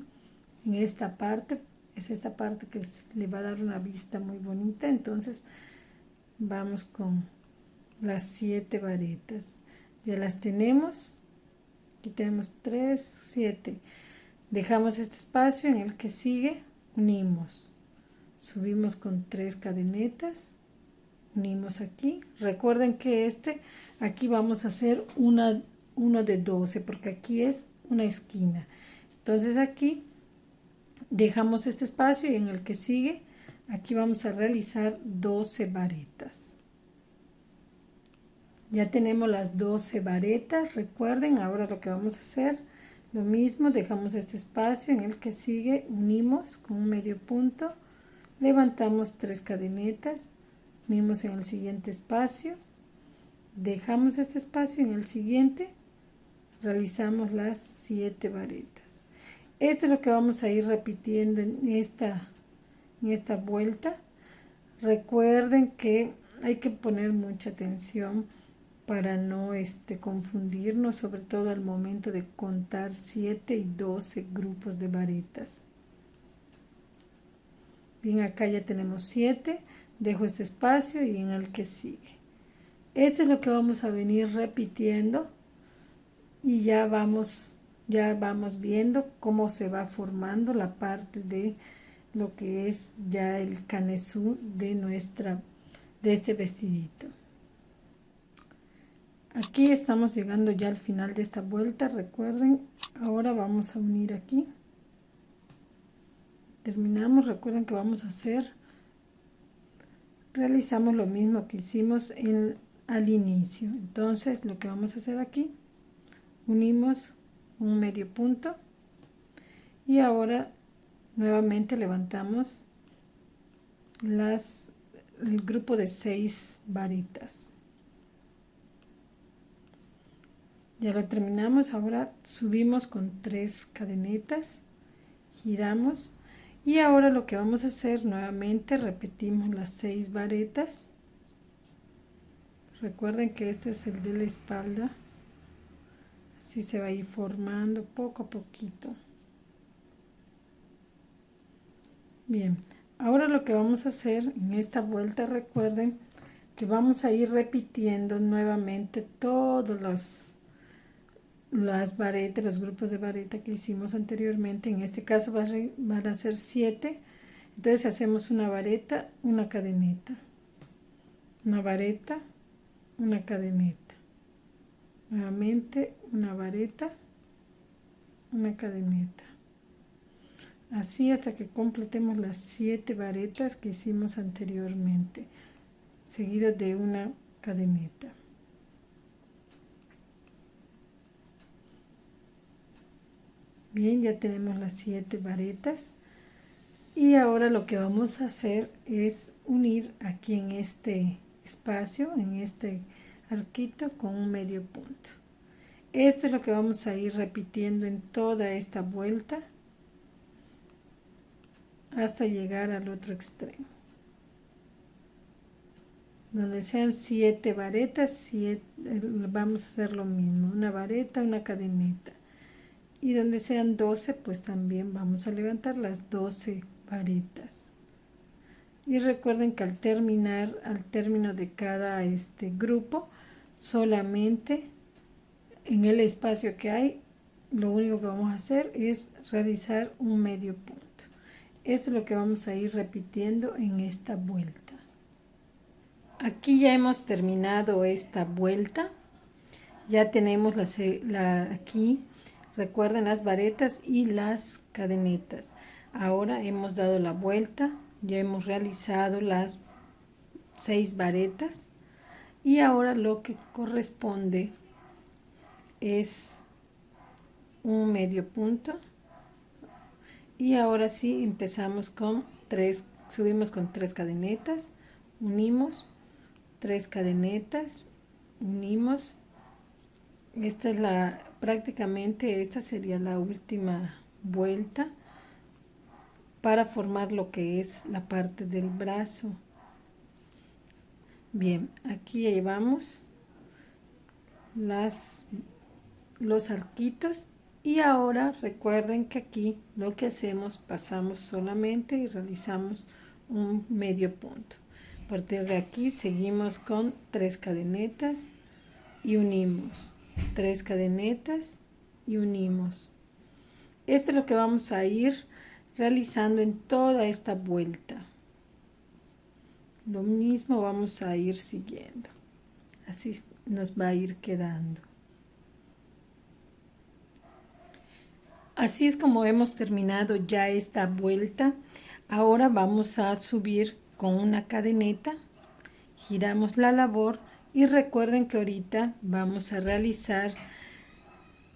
S1: en esta parte. Es esta parte que le va a dar una vista muy bonita. Entonces vamos con las 7 varetas. Ya las tenemos. Aquí tenemos 3, 7. Dejamos este espacio en el que sigue. Unimos, subimos con 3 cadenetas, unimos aquí. Recuerden que aquí vamos a hacer uno de 12 porque aquí es una esquina. Entonces aquí dejamos este espacio y en el que sigue aquí vamos a realizar 12 varetas. Ya tenemos las 12 varetas. Recuerden, ahora lo que vamos a hacer, lo mismo, dejamos este espacio en el que sigue, unimos con un medio punto, levantamos 3 cadenetas, unimos en el siguiente espacio, dejamos este espacio en el siguiente, realizamos las 7 varetas. Esto es lo que vamos a ir repitiendo en esta vuelta. Recuerden que hay que poner mucha atención para no confundirnos, sobre todo al momento de contar 7 y 12 grupos de varetas. Bien, acá ya tenemos 7, dejo este espacio y en el que sigue. Esto es lo que vamos a venir repitiendo y ya vamos viendo cómo se va formando la parte de lo que es ya el canesú de este vestidito. Aquí estamos llegando ya al final de esta vuelta. Recuerden, ahora vamos a unir aquí. Terminamos. Recuerden que vamos a realizamos lo mismo que hicimos al inicio. Entonces lo que vamos a hacer aquí, unimos un medio punto y ahora nuevamente levantamos el grupo de 6 varetas. Ya lo terminamos. Ahora subimos con 3 cadenetas, giramos y ahora lo que vamos a hacer, nuevamente repetimos las 6 varetas, Recuerden que este es el de la espalda. Así se va a ir formando poco a poquito. Bien, ahora lo que vamos a hacer en esta vuelta, recuerden que vamos a ir repitiendo nuevamente todos las varetas, los grupos de vareta que hicimos anteriormente. En este caso van a ser 7. Entonces hacemos una vareta, una cadeneta, una vareta, una cadeneta, nuevamente una vareta, una cadeneta, así hasta que completemos las 7 varetas que hicimos anteriormente, seguido de una cadeneta. Bien, ya tenemos las 7 varetas y ahora lo que vamos a hacer es unir aquí en este espacio, en este arquito, con un medio punto. Esto es lo que vamos a ir repitiendo en toda esta vuelta hasta llegar al otro extremo, donde sean 7 varetas, vamos a hacer lo mismo, una vareta, una cadeneta, y donde sean 12 pues también vamos a levantar las 12 varetas. Y recuerden que al término de cada grupo, solamente en el espacio que hay, lo único que vamos a hacer es realizar un medio punto. Eso es lo que vamos a ir repitiendo en esta vuelta. Aquí ya hemos terminado esta vuelta. Ya tenemos aquí, recuerden, las varetas y las cadenetas. Ahora hemos dado la vuelta, ya hemos realizado las 6 varetas y ahora lo que corresponde es un medio punto. Y ahora sí empezamos con 3, subimos con 3 cadenetas, unimos, 3 cadenetas, unimos. Esta es prácticamente esta sería la última vuelta para formar lo que es la parte del brazo. Bien, aquí ya llevamos los arquitos. Y ahora recuerden que aquí lo que hacemos, pasamos solamente y realizamos un medio punto. A partir de aquí seguimos con 3 cadenetas y unimos, 3 cadenetas y unimos. Esto es lo que vamos a ir realizando en toda esta vuelta. Lo mismo vamos a ir siguiendo. Así nos va a ir quedando. Así es como hemos terminado ya esta vuelta. Ahora vamos a subir con una cadeneta, giramos la labor y recuerden que ahorita vamos a realizar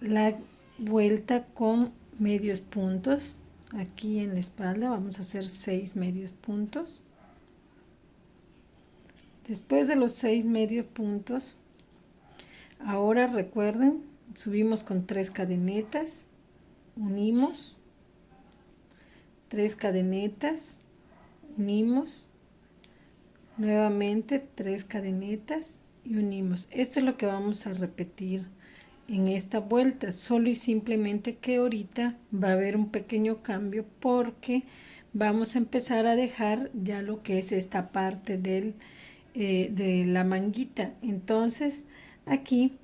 S1: la vuelta con medios puntos. Aquí en la espalda vamos a hacer 6 medios puntos. Después de los 6 medios puntos, ahora recuerden, subimos con 3 cadenetas, unimos, 3 cadenetas, unimos, nuevamente 3 cadenetas y unimos. Esto es lo que vamos a repetir en esta vuelta, solo y simplemente que ahorita va a haber un pequeño cambio porque vamos a empezar a dejar ya lo que es esta parte de la manguita. Entonces aquí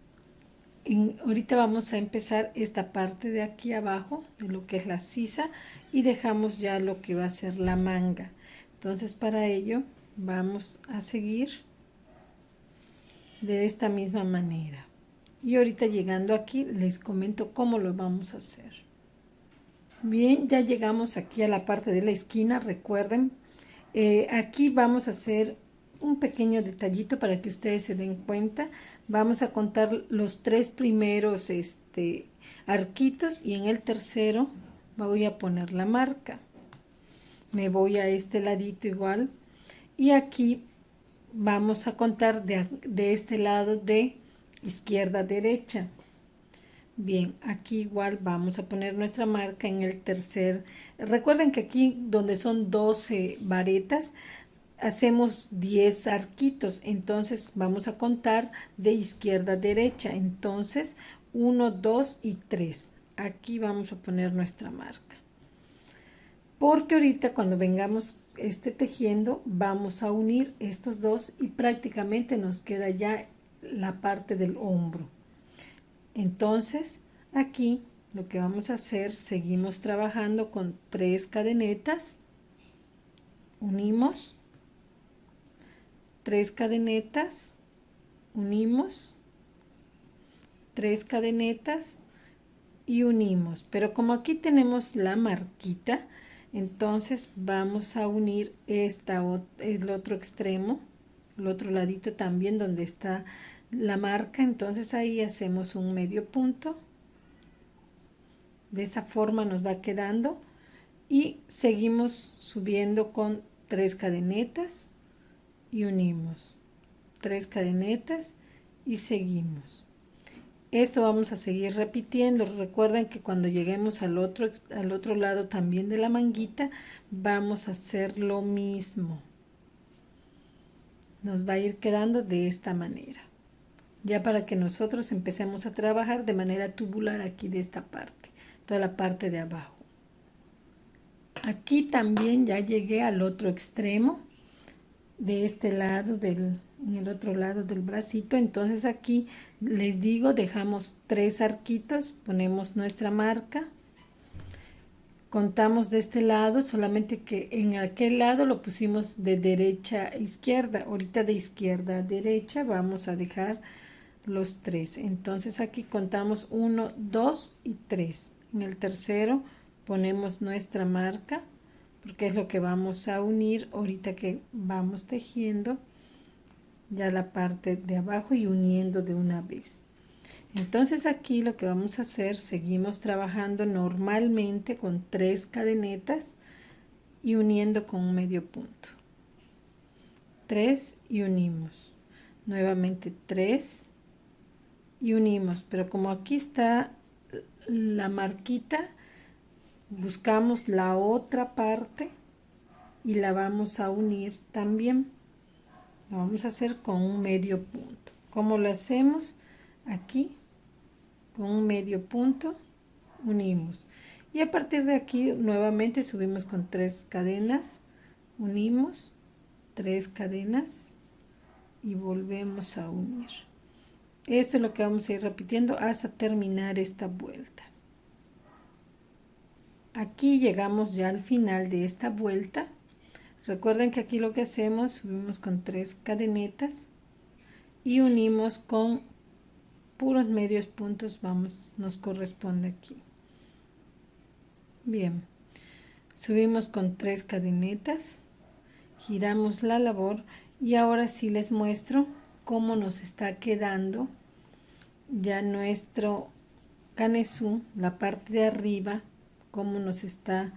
S1: ahorita vamos a empezar esta parte de aquí abajo de lo que es la sisa y dejamos ya lo que va a ser la manga. Entonces para ello vamos a seguir de esta misma manera y ahorita llegando aquí les comento cómo lo vamos a hacer. Bien, ya llegamos aquí a la parte de la esquina. Recuerden, aquí vamos a hacer un pequeño detallito para que ustedes se den cuenta. Vamos a contar los 3 primeros arquitos y en el tercero voy a poner la marca. Me voy a este ladito igual y aquí vamos a contar de este lado de izquierda a derecha. Bien, aquí igual vamos a poner nuestra marca en el tercer. Recuerden que aquí donde son 12 varetas, hacemos 10 arquitos, entonces vamos a contar de izquierda a derecha, entonces 1, 2 y 3. Aquí vamos a poner nuestra marca, porque ahorita cuando vengamos tejiendo vamos a unir estos dos y prácticamente nos queda ya la parte del hombro. Entonces aquí lo que vamos a hacer, seguimos trabajando con 3 cadenetas, unimos, 3 cadenetas, unimos, 3 cadenetas y unimos, pero como aquí tenemos la marquita, entonces vamos a unir el otro extremo, el otro ladito también donde está la marca, entonces ahí hacemos un medio punto, de esa forma nos va quedando y seguimos subiendo con 3 cadenetas y unimos, 3 cadenetas y seguimos. Esto vamos a seguir repitiendo. Recuerden que cuando lleguemos al otro lado también de la manguita, vamos a hacer lo mismo. Nos va a ir quedando de esta manera. Ya para que nosotros empecemos a trabajar de manera tubular aquí de esta parte, toda la parte de abajo. Aquí también ya llegué al otro extremo de este lado en el otro lado del bracito, entonces aquí les digo, dejamos 3 arquitos, ponemos nuestra marca, contamos de este lado, solamente que en aquel lado lo pusimos de derecha a izquierda, ahorita de izquierda a derecha vamos a dejar los 3, entonces aquí contamos 1, 2 y 3, en el tercero ponemos nuestra marca, porque es lo que vamos a unir ahorita que vamos tejiendo ya la parte de abajo y uniendo de una vez. Entonces aquí lo que vamos a hacer, seguimos trabajando normalmente con 3 cadenetas y uniendo con un medio punto, 3 y unimos, nuevamente 3 y unimos, pero como aquí está la marquita, buscamos la otra parte y la vamos a unir también. Lo vamos a hacer con un medio punto. ¿Cómo lo hacemos? Aquí con un medio punto unimos y a partir de aquí nuevamente subimos con 3 cadenas, unimos, 3 cadenas y volvemos a unir. Esto es lo que vamos a ir repitiendo hasta terminar esta vuelta. Aquí llegamos ya al final de esta vuelta. Recuerden que aquí lo que hacemos, subimos con 3 cadenetas y unimos con puros medios puntos, nos corresponde aquí. Bien, subimos con 3 cadenetas, giramos la labor y ahora sí les muestro cómo nos está quedando ya nuestro canesú, la parte de arriba, cómo nos está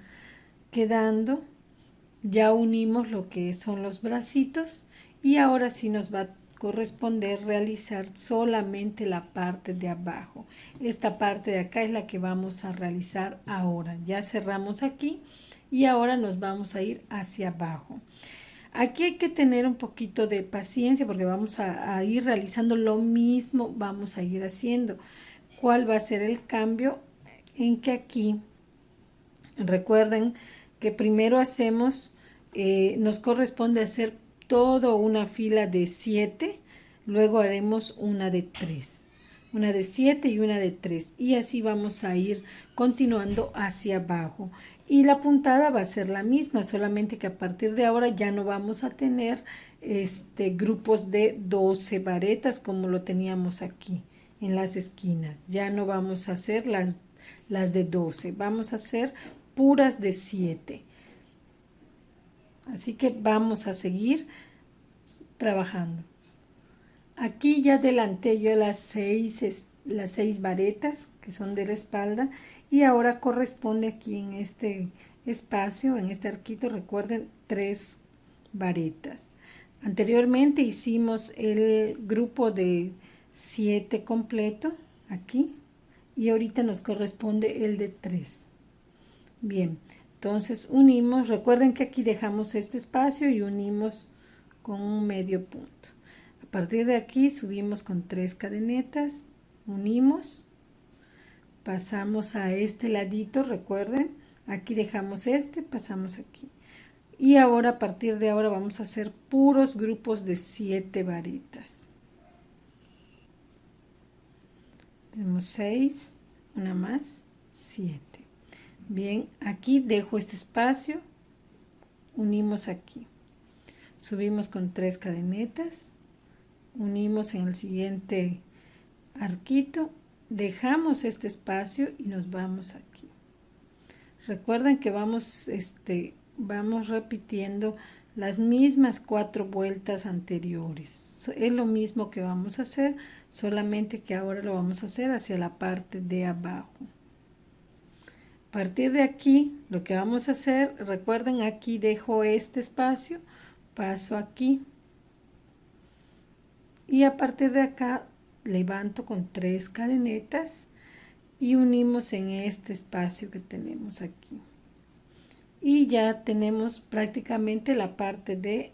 S1: quedando. Ya unimos lo que son los bracitos y ahora sí nos va a corresponder realizar solamente la parte de abajo. Esta parte de acá es la que vamos a realizar ahora. Ya cerramos aquí y ahora nos vamos a ir hacia abajo. Aquí hay que tener un poquito de paciencia porque vamos a ir realizando lo mismo, vamos a ir haciendo. ¿Cuál va a ser el cambio? En que aquí, recuerden que primero hacemos, nos corresponde hacer toda una fila de 7, luego haremos una de 3, una de 7 y una de 3 y así vamos a ir continuando hacia abajo. Y la puntada va a ser la misma, solamente que a partir de ahora ya no vamos a tener grupos de 12 varetas como lo teníamos aquí en las esquinas. Ya no vamos a hacer las de 12, vamos a hacer puras de 7. Así que vamos a seguir trabajando. Aquí ya adelanté yo las 6 varetas que son de la espalda y ahora corresponde aquí en este espacio, en este arquito, recuerden 3 varetas. Anteriormente hicimos el grupo de 7 completo aquí y ahorita nos corresponde el de 3. Bien, Entonces unimos, recuerden que aquí dejamos este espacio y unimos con un medio punto. A partir de aquí subimos con 3 cadenetas, unimos, pasamos a este ladito, recuerden, aquí dejamos este, pasamos aquí. Y ahora a partir de ahora vamos a hacer puros grupos de 7 varitas. Tenemos 6, una más, 7. Bien, aquí dejo este espacio, unimos aquí, subimos con 3 cadenetas, unimos en el siguiente arquito, dejamos este espacio y nos vamos aquí. Recuerden que vamos repitiendo las mismas 4 vueltas anteriores. Es lo mismo que vamos a hacer, solamente que ahora lo vamos a hacer hacia la parte de abajo. A partir de aquí, lo que vamos a hacer, recuerden, aquí dejo este espacio, paso aquí. Y a partir de acá, levanto con 3 cadenetas y unimos en este espacio que tenemos aquí. Y ya tenemos prácticamente la parte de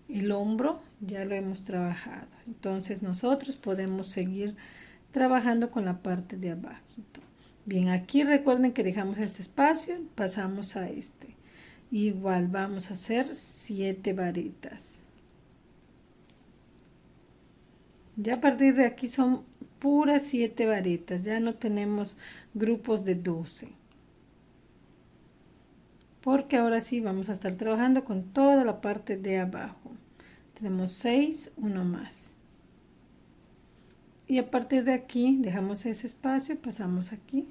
S1: el hombro, ya lo hemos trabajado. Entonces nosotros podemos seguir trabajando con la parte de abajito. Bien, aquí recuerden que dejamos este espacio, pasamos a este. Igual vamos a hacer 7 varitas. Ya a partir de aquí son puras 7 varitas, ya no tenemos grupos de 12. Porque ahora sí vamos a estar trabajando con toda la parte de abajo. Tenemos 6, uno más. Y a partir de aquí dejamos ese espacio, pasamos aquí.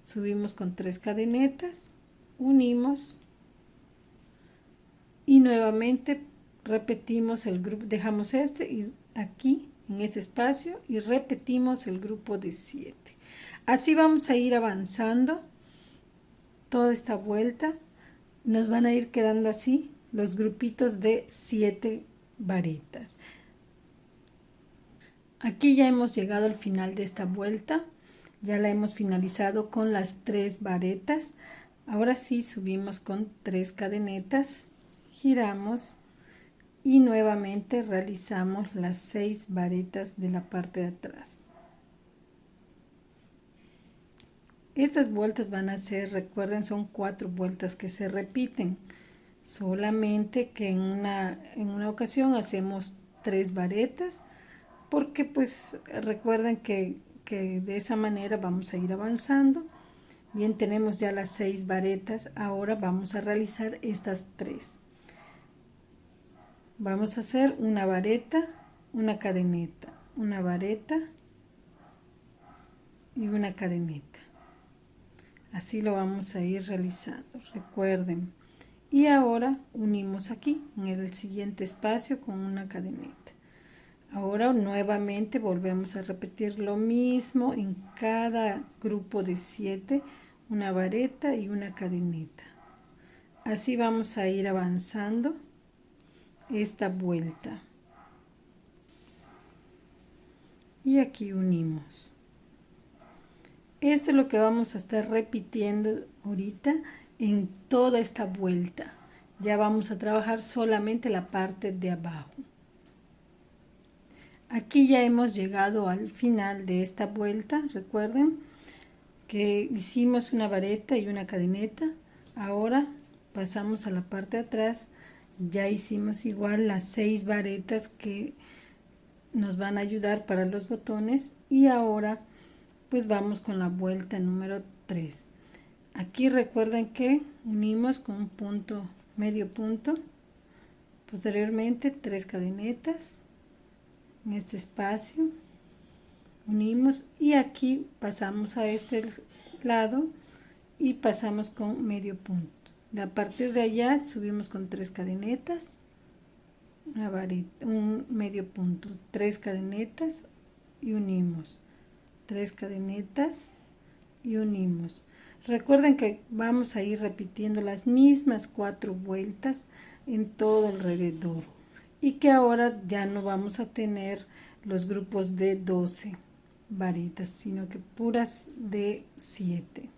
S1: Subimos con 3 cadenetas, unimos y nuevamente repetimos el grupo, dejamos este y aquí en este espacio y repetimos el grupo de 7. Así vamos a ir avanzando toda esta vuelta, nos van a ir quedando así los grupitos de 7 varitas. Aquí ya hemos llegado al final de esta vuelta. Ya la hemos finalizado con las 3 varetas. Ahora sí subimos con 3 cadenetas, giramos y nuevamente realizamos las 6 varetas de la parte de atrás. Estas vueltas van a ser, recuerden, son 4 vueltas que se repiten. Solamente que en una ocasión hacemos 3 varetas, porque pues recuerden que de esa manera vamos a ir avanzando. Bien, tenemos ya las 6 varetas, ahora vamos a realizar estas 3. Vamos a hacer una vareta, una cadeneta, una vareta y una cadeneta. Así lo vamos a ir realizando, recuerden. Y ahora unimos aquí en el siguiente espacio con una cadeneta. Ahora nuevamente volvemos a repetir lo mismo en cada grupo de 7, una vareta y una cadeneta. Así vamos a ir avanzando esta vuelta. Y aquí unimos. Esto es lo que vamos a estar repitiendo ahorita en toda esta vuelta. Ya vamos a trabajar solamente la parte de abajo. Aquí ya hemos llegado al final de esta vuelta. Recuerden que hicimos una vareta y una cadeneta. Ahora pasamos a la parte de atrás. Ya hicimos igual las 6 varetas que nos van a ayudar para los botones. Y ahora pues vamos con la vuelta número 3. Aquí recuerden que unimos con un punto, medio punto. Posteriormente 3 cadenetas. En este espacio unimos y aquí pasamos a este lado y pasamos con medio punto. A partir de allá subimos con 3 cadenetas, una varita, un medio punto, 3 cadenetas y unimos, 3 cadenetas y unimos. Recuerden que vamos a ir repitiendo las mismas 4 vueltas en todo alrededor. Y que ahora ya no vamos a tener los grupos de 12 varitas, sino que puras de 7.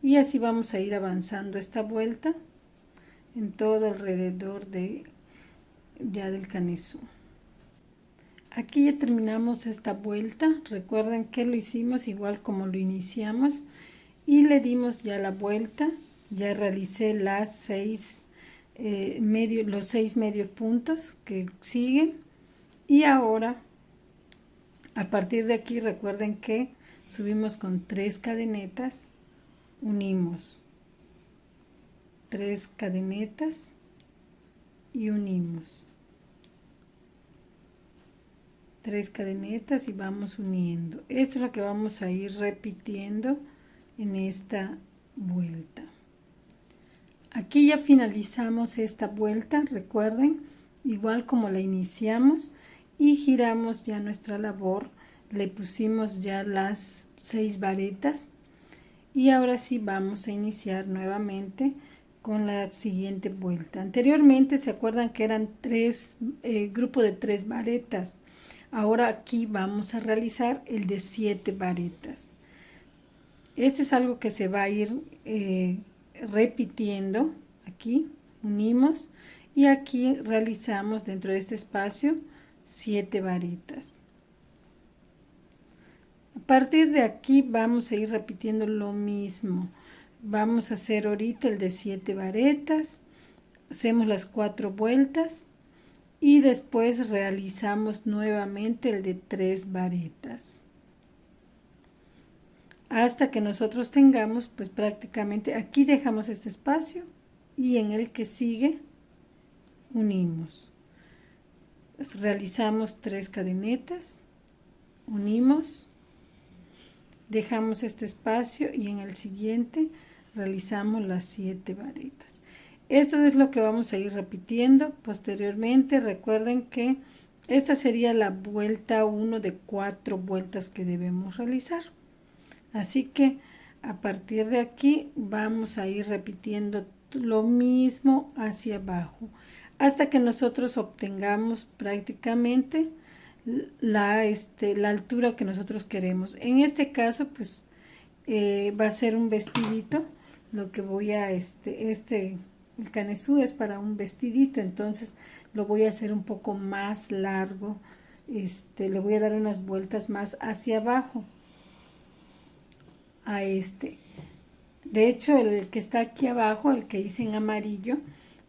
S1: y así vamos a ir avanzando esta vuelta en todo alrededor de ya del canesú. Aquí ya terminamos esta vuelta. Recuerden que lo hicimos igual como lo iniciamos y le dimos ya la vuelta. Ya realicé los 6 medios puntos que siguen, y ahora a partir de aquí recuerden que subimos con 3 cadenetas, unimos 3 cadenetas y unimos 3 cadenetas y vamos uniendo. Esto es lo que vamos a ir repitiendo en esta vuelta. Aquí ya finalizamos esta vuelta, recuerden, igual como la iniciamos, y giramos ya nuestra labor. Le pusimos ya las 6 varetas y ahora sí vamos a iniciar nuevamente con la siguiente vuelta. Anteriormente se acuerdan que eran grupo de 3 varetas. Ahora aquí vamos a realizar el de 7 varetas. Este es algo que se va a ir repitiendo. Aquí unimos y aquí realizamos dentro de este espacio 7 varetas. A partir de aquí vamos a ir repitiendo lo mismo. Vamos a hacer ahorita el de 7 varetas, hacemos las 4 vueltas y después realizamos nuevamente el de 3 varetas. Hasta que nosotros tengamos, pues prácticamente aquí dejamos este espacio y en el que sigue unimos. Realizamos 3 cadenetas, unimos, dejamos este espacio y en el siguiente realizamos las 7 varetas. Esto es lo que vamos a ir repitiendo posteriormente. Recuerden que esta sería la vuelta 1 de 4 vueltas que debemos realizar. Así que a partir de aquí vamos a ir repitiendo lo mismo hacia abajo hasta que nosotros obtengamos prácticamente la altura que nosotros queremos. En este caso pues va a ser un vestidito. Lo que voy a el canesú es para un vestidito, entonces lo voy a hacer un poco más largo. Le voy a dar unas vueltas más hacia abajo a de hecho el que está aquí abajo, el que hice en amarillo,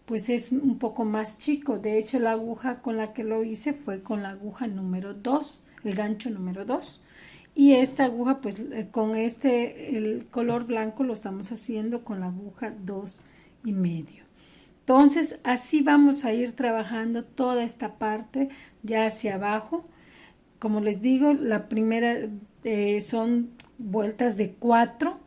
S1: pues es un poco más chico. De hecho la aguja con la que lo hice fue con la aguja número 2, el gancho número 2, y esta aguja pues con el color blanco lo estamos haciendo con la aguja 2,5. Entonces así vamos a ir trabajando toda esta parte ya hacia abajo. Como les digo, la primera son vueltas de 4.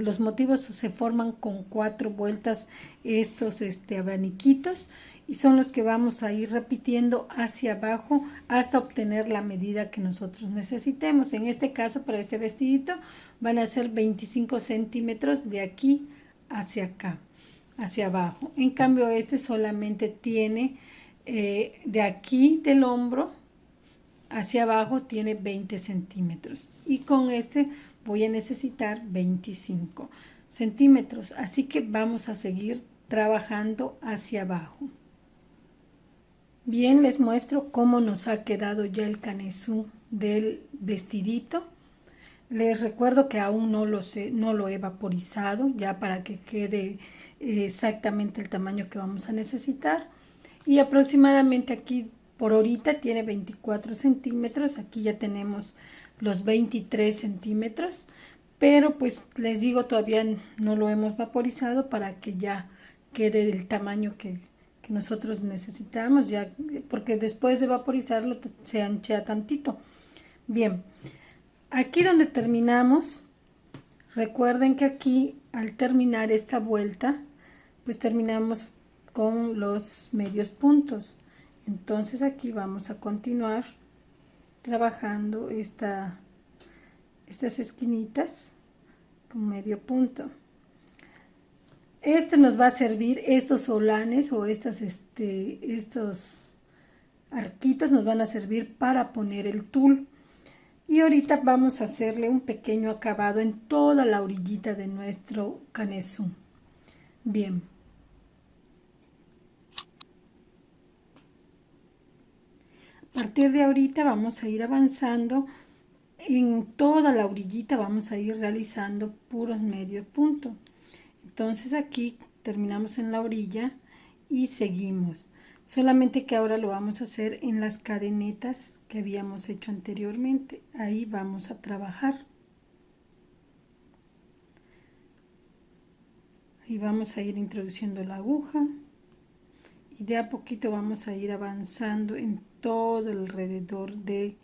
S1: Los motivos se forman con 4 vueltas estos abaniquitos, y son los que vamos a ir repitiendo hacia abajo hasta obtener la medida que nosotros necesitemos. En este caso, para este vestidito van a ser 25 centímetros de aquí hacia acá, hacia abajo. En cambio solamente tiene de aquí del hombro hacia abajo tiene 20 centímetros, y con voy a necesitar 25 centímetros. Así que vamos a seguir trabajando hacia abajo. Bien, les muestro cómo nos ha quedado ya el canesú del vestidito. Les recuerdo que aún no lo he vaporizado, ya para que quede exactamente el tamaño que vamos a necesitar. Y aproximadamente aquí por ahorita tiene 24 centímetros. Aquí ya tenemos los 23 centímetros, pero pues les digo, todavía no lo hemos vaporizado para que ya quede el tamaño que nosotros necesitamos, ya porque después de vaporizarlo se ancha tantito. Bien, aquí donde terminamos, recuerden que aquí al terminar esta vuelta pues terminamos con los medios puntos. Entonces aquí vamos a continuar trabajando estas esquinitas con medio punto. Nos va a servir, estos solanes o estos arquitos nos van a servir para poner el tul. Y ahorita vamos a hacerle un pequeño acabado en toda la orillita de nuestro canesú. Bien. A partir de ahorita vamos a ir avanzando en toda la orillita, vamos a ir realizando puros medio punto. Entonces aquí terminamos en la orilla y seguimos. Solamente que ahora lo vamos a hacer en las cadenetas que habíamos hecho anteriormente. Ahí vamos a trabajar. Ahí vamos a ir introduciendo la aguja y de a poquito vamos a ir avanzando en todo alrededor de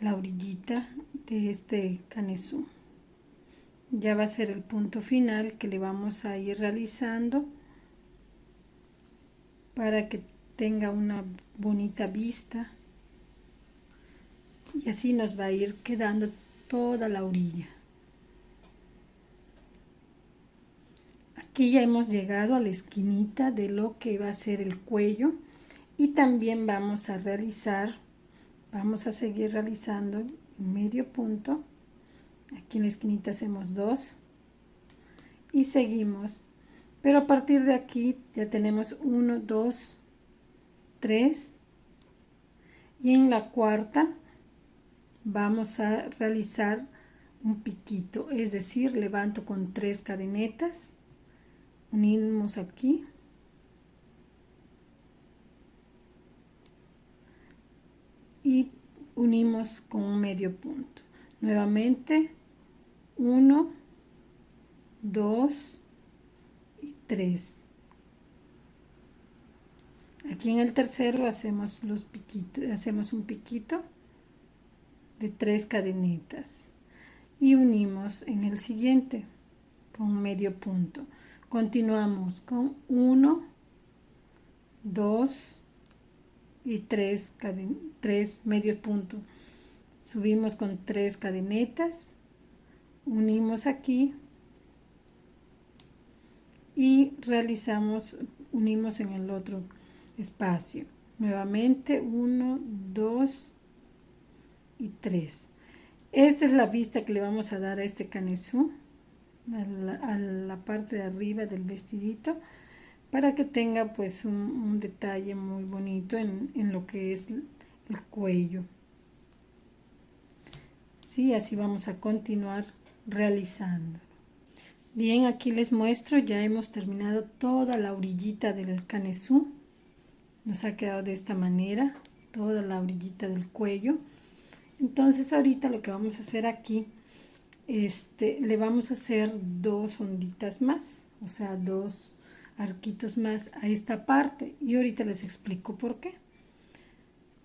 S1: la orillita de este canesú. Ya va a ser el punto final que le vamos a ir realizando para que tenga una bonita vista, y así nos va a ir quedando toda la orilla. Aquí ya hemos llegado a la esquinita de lo que va a ser el cuello, y también vamos a seguir realizando medio punto. Aquí en la esquinita hacemos 2 y seguimos, pero a partir de aquí ya tenemos 1, 2, 3, y en la cuarta vamos a realizar un piquito, es decir, levanto con 3 cadenetas, unimos aquí y unimos con un medio punto. Nuevamente 1, 2 y 3. Aquí en el tercero hacemos los piquitos, hacemos un piquito de 3 cadenitas y unimos en el siguiente con medio punto. Continuamos con 1, 2 y 3 medios puntos. Subimos con 3 cadenetas, unimos aquí y unimos en el otro espacio. Nuevamente 1, 2 y 3. Esta es la vista que le vamos a dar a este canesú, a la parte de arriba del vestidito, para que tenga pues un detalle muy bonito en lo que es el cuello. Sí, así vamos a continuar realizando. Bien, aquí les muestro, ya hemos terminado toda la orillita del canesú. Nos ha quedado de esta manera, toda la orillita del cuello. Entonces ahorita lo que vamos a hacer aquí, le vamos a hacer 2 onditas más, o sea, 2 arquitos más a esta parte, y ahorita les explico por qué.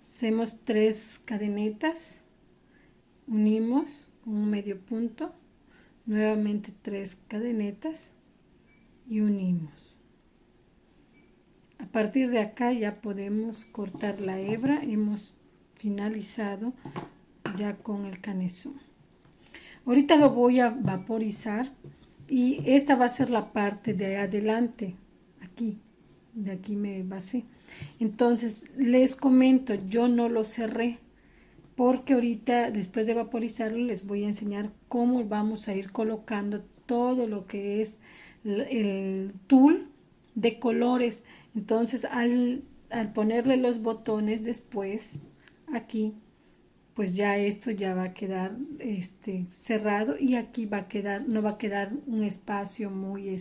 S1: Hacemos 3 cadenetas, unimos con un medio punto, nuevamente 3 cadenetas y unimos. A partir de acá ya podemos cortar la hebra, hemos finalizado ya con el canesú. Ahorita lo voy a vaporizar y esta va a ser la parte de adelante, aquí, de aquí me basé. Entonces les comento, yo no lo cerré porque ahorita después de vaporizarlo les voy a enseñar cómo vamos a ir colocando todo lo que es el tul de colores. Entonces al ponerle los botones después aquí, pues ya esto ya va a quedar cerrado, y aquí va a quedar, no va a quedar un espacio muy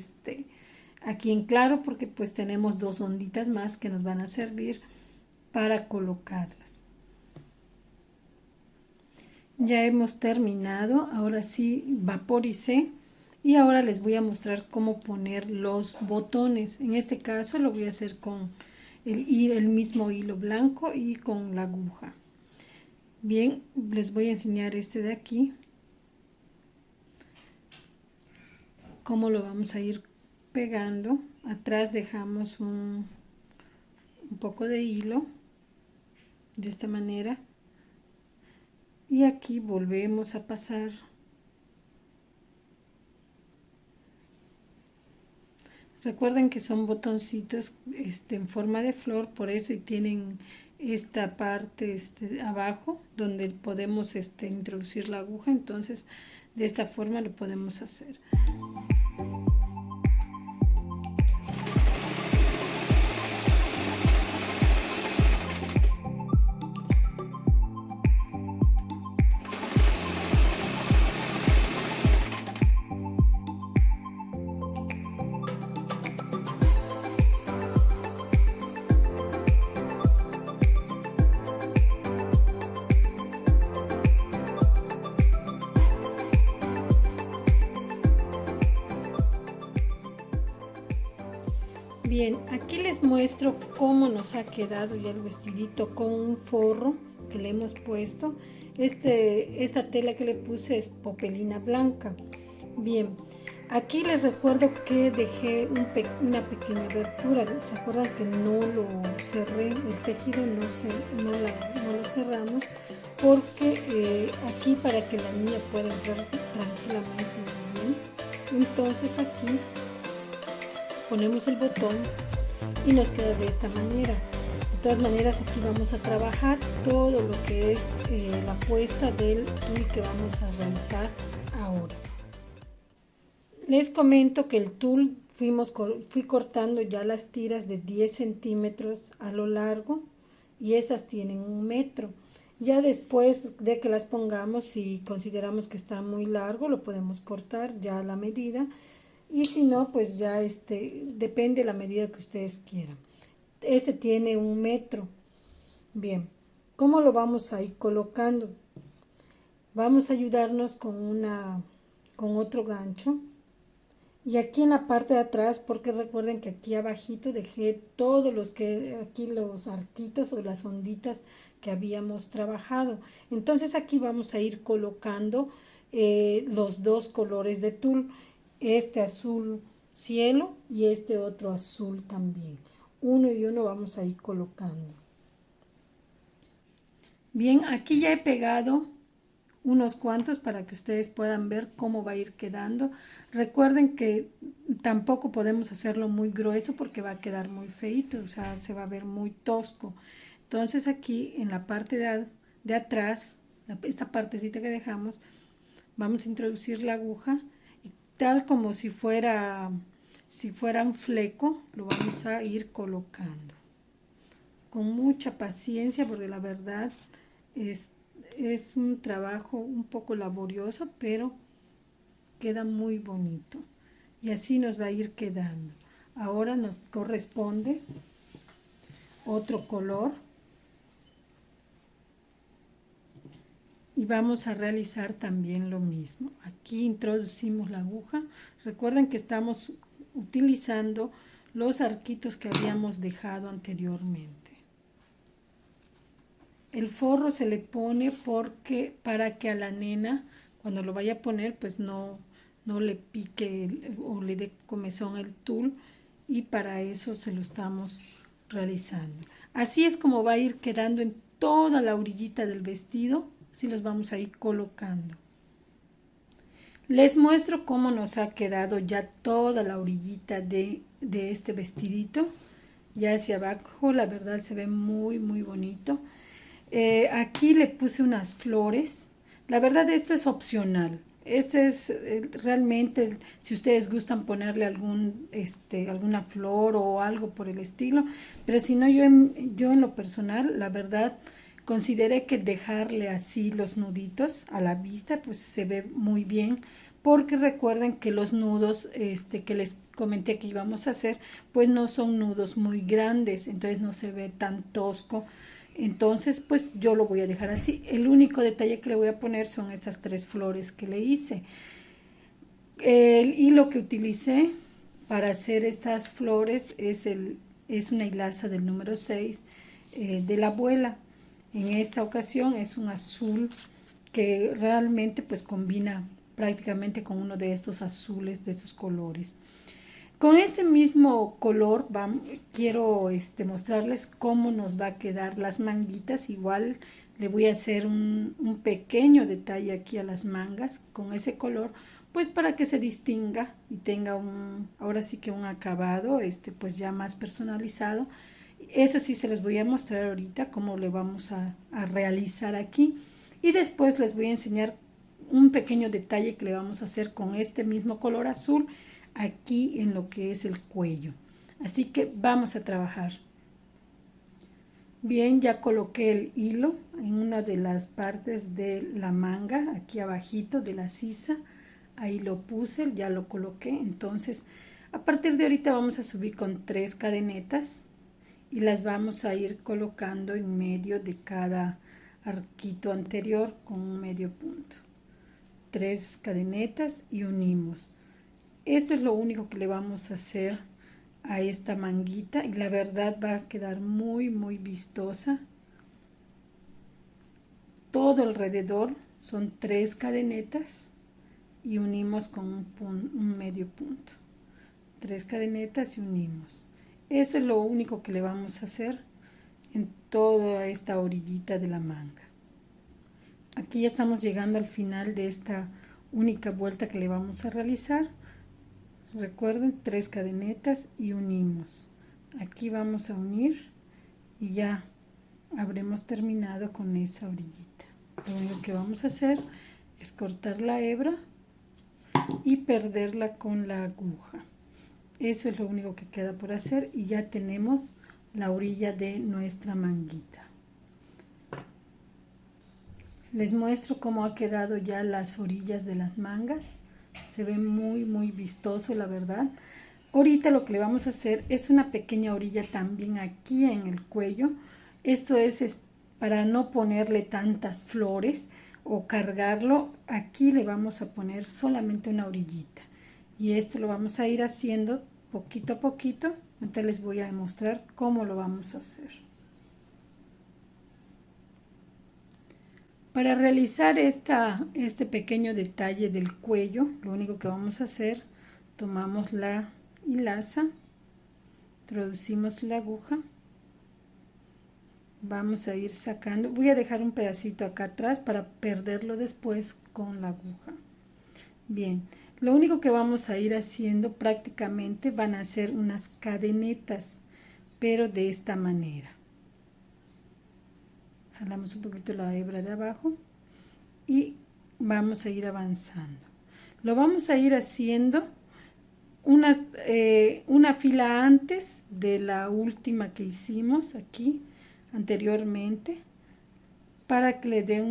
S1: aquí en claro, porque pues tenemos 2 onditas más que nos van a servir para colocarlas. Ya hemos terminado, ahora sí vaporicé y ahora les voy a mostrar cómo poner los botones. En este caso lo voy a hacer con el mismo hilo blanco y con la aguja. Bien, les voy a enseñar este de aquí, cómo lo vamos a ir pegando. Atrás dejamos un poco de hilo, de esta manera, y aquí volvemos a pasar. Recuerden que son botoncitos en forma de flor, por eso y tienen esta parte abajo donde podemos introducir la aguja. Entonces de esta forma lo podemos hacer. Bien, aquí les muestro cómo nos ha quedado ya el vestidito con un forro que le hemos puesto. Esta tela que le puse es popelina blanca. Bien, aquí les recuerdo que dejé una pequeña abertura. ¿Se acuerdan que no lo cerré? El tejido no lo cerramos porque aquí para que la niña pueda entrar tranquilamente. Bien. Entonces aquí ponemos el botón y nos queda de esta manera. De todas maneras, aquí vamos a trabajar todo lo que es la puesta del tul que vamos a realizar ahora. Les comento que el tul fui cortando ya las tiras de 10 centímetros a lo largo y estas tienen 1 metro. Ya después de que las pongamos, si consideramos que está muy largo, lo podemos cortar ya a la medida. Y si no, pues ya depende de la medida que ustedes quieran. Este tiene 1 metro. Bien, ¿cómo lo vamos a ir colocando? Vamos a ayudarnos con otro gancho. Y aquí en la parte de atrás, porque recuerden que aquí abajito dejé todos aquí los arquitos o las onditas que habíamos trabajado. Entonces aquí vamos a ir colocando los dos colores de tul. Este azul cielo y este otro azul también. Uno y uno vamos a ir colocando. Bien, aquí ya he pegado unos cuantos para que ustedes puedan ver cómo va a ir quedando. Recuerden que tampoco podemos hacerlo muy grueso porque va a quedar muy feito, o sea, se va a ver muy tosco. Entonces aquí en la parte de atrás, esta partecita que dejamos, vamos a introducir la aguja. Tal como si fuera un fleco, lo vamos a ir colocando con mucha paciencia porque la verdad es un trabajo un poco laborioso, pero queda muy bonito y así nos va a ir quedando. Ahora nos corresponde otro color y vamos a realizar también lo mismo. Aquí introducimos la aguja. Recuerden que estamos utilizando los arquitos que habíamos dejado anteriormente. El forro se le pone para que a la nena cuando lo vaya a poner pues no le pique o le dé comezón el tul, y para eso se lo estamos realizando. Así es como va a ir quedando en toda la orillita del vestido. Así los vamos a ir colocando. Les muestro cómo nos ha quedado ya toda la orillita de este vestidito. Ya hacia abajo, la verdad se ve muy bonito. Aquí le puse unas flores. La verdad esto es opcional. Este es realmente, si ustedes gustan ponerle alguna flor o algo por el estilo. Pero si no, yo en lo personal, la verdad, consideré que dejarle así los nuditos a la vista pues se ve muy bien, porque recuerden que los nudos que les comenté que íbamos a hacer pues no son nudos muy grandes, entonces no se ve tan tosco. Entonces pues yo lo voy a dejar así. El único detalle que le voy a poner son estas 3 flores que le hice. El hilo que utilicé para hacer estas flores es una hilaza del número 6 de la abuela. En esta ocasión es un azul que realmente pues combina prácticamente con uno de estos azules, de estos colores. Con este mismo color quiero mostrarles cómo nos va a quedar las manguitas. Igual le voy a hacer un pequeño detalle aquí a las mangas con ese color, pues para que se distinga y tenga ahora sí que un acabado pues ya más personalizado. Eso sí se los voy a mostrar ahorita cómo le vamos a realizar aquí, y después les voy a enseñar un pequeño detalle que le vamos a hacer con este mismo color azul aquí en lo que es el cuello. Así que vamos a trabajar. Bien, ya coloqué el hilo en una de las partes de la manga, aquí abajito de la sisa. Ahí lo puse, ya lo coloqué. Entonces, a partir de ahorita vamos a subir con 3 cadenetas y las vamos a ir colocando en medio de cada arquito anterior con un medio punto. 3 cadenetas y unimos. Esto es lo único que le vamos a hacer a esta manguita y la verdad va a quedar muy vistosa. Todo alrededor son 3 cadenetas y unimos con un medio punto. 3 cadenetas y unimos. Eso es lo único que le vamos a hacer en toda esta orillita de la manga. Aquí ya estamos llegando al final de esta única vuelta que le vamos a realizar. Recuerden, 3 cadenetas y unimos. Aquí vamos a unir y ya habremos terminado con esa orillita. Lo único que vamos a hacer es cortar la hebra y perderla con la aguja. Eso es lo único que queda por hacer y ya tenemos la orilla de nuestra manguita. Les muestro cómo ha quedado ya las orillas de las mangas. Se ve muy vistoso, la verdad. Ahorita lo que le vamos a hacer es una pequeña orilla también aquí en el cuello. Esto es para no ponerle tantas flores o cargarlo. Aquí le vamos a poner solamente una orillita. Y esto lo vamos a ir haciendo poquito a poquito. Entonces les voy a demostrar cómo lo vamos a hacer. Para realizar este pequeño detalle del cuello, lo único que vamos a hacer, tomamos la hilaza, introducimos la aguja, vamos a ir sacando, voy a dejar un pedacito acá atrás para perderlo después con la aguja. Bien, lo único que vamos a ir haciendo prácticamente van a ser unas cadenetas, pero de esta manera. Jalamos un poquito la hebra de abajo y vamos a ir avanzando. Lo vamos a ir haciendo una fila antes de la última que hicimos aquí anteriormente, para que le dé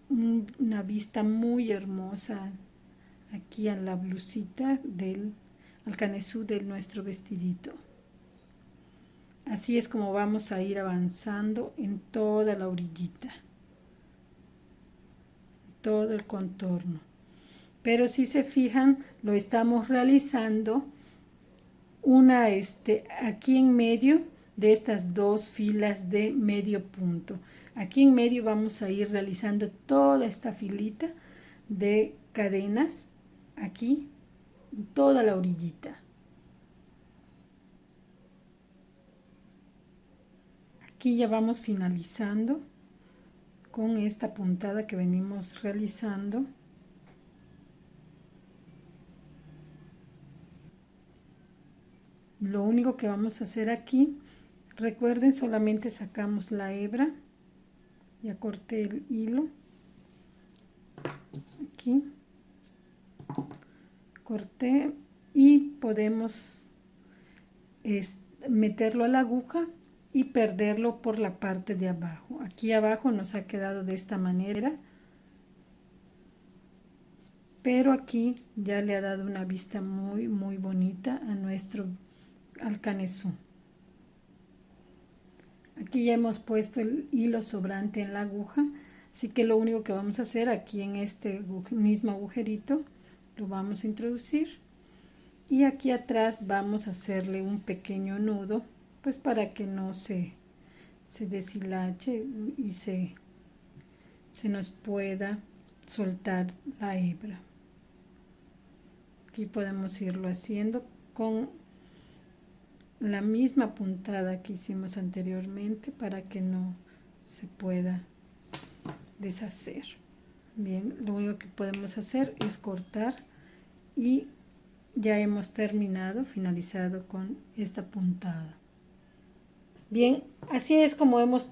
S1: una vista muy hermosa aquí a la blusita al canesú de nuestro vestidito. Así es como vamos a ir avanzando en toda la orillita, todo el contorno. Pero si se fijan, lo estamos realizando aquí en medio de estas 2 filas de medio punto. Aquí en medio vamos a ir realizando toda esta filita de cadenas, aquí, toda la orillita. Aquí ya vamos finalizando con esta puntada que venimos realizando. Lo único que vamos a hacer aquí, recuerden, solamente sacamos la hebra, ya corté el hilo, aquí, corté y podemos meterlo a la aguja y perderlo por la parte de abajo. Aquí abajo nos ha quedado de esta manera, pero aquí ya le ha dado una vista muy bonita a al canesú. Aquí ya hemos puesto el hilo sobrante en la aguja, así que lo único que vamos a hacer aquí en este mismo agujerito lo vamos a introducir y aquí atrás vamos a hacerle un pequeño nudo, pues para que no se deshilache y se nos pueda soltar la hebra. Aquí podemos irlo haciendo con la misma puntada que hicimos anteriormente para que no se pueda deshacer. Bien, lo único que podemos hacer es cortar y ya hemos terminado, finalizado con esta puntada. Bien, así es como hemos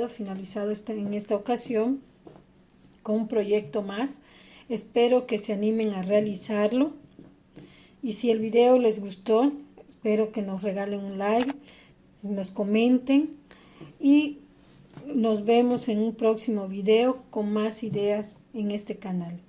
S1: finalizado en esta ocasión con un proyecto más. Espero que se animen a realizarlo. Y si el video les gustó, espero que nos regalen un like, nos comenten y nos vemos en un próximo video con más ideas en este canal.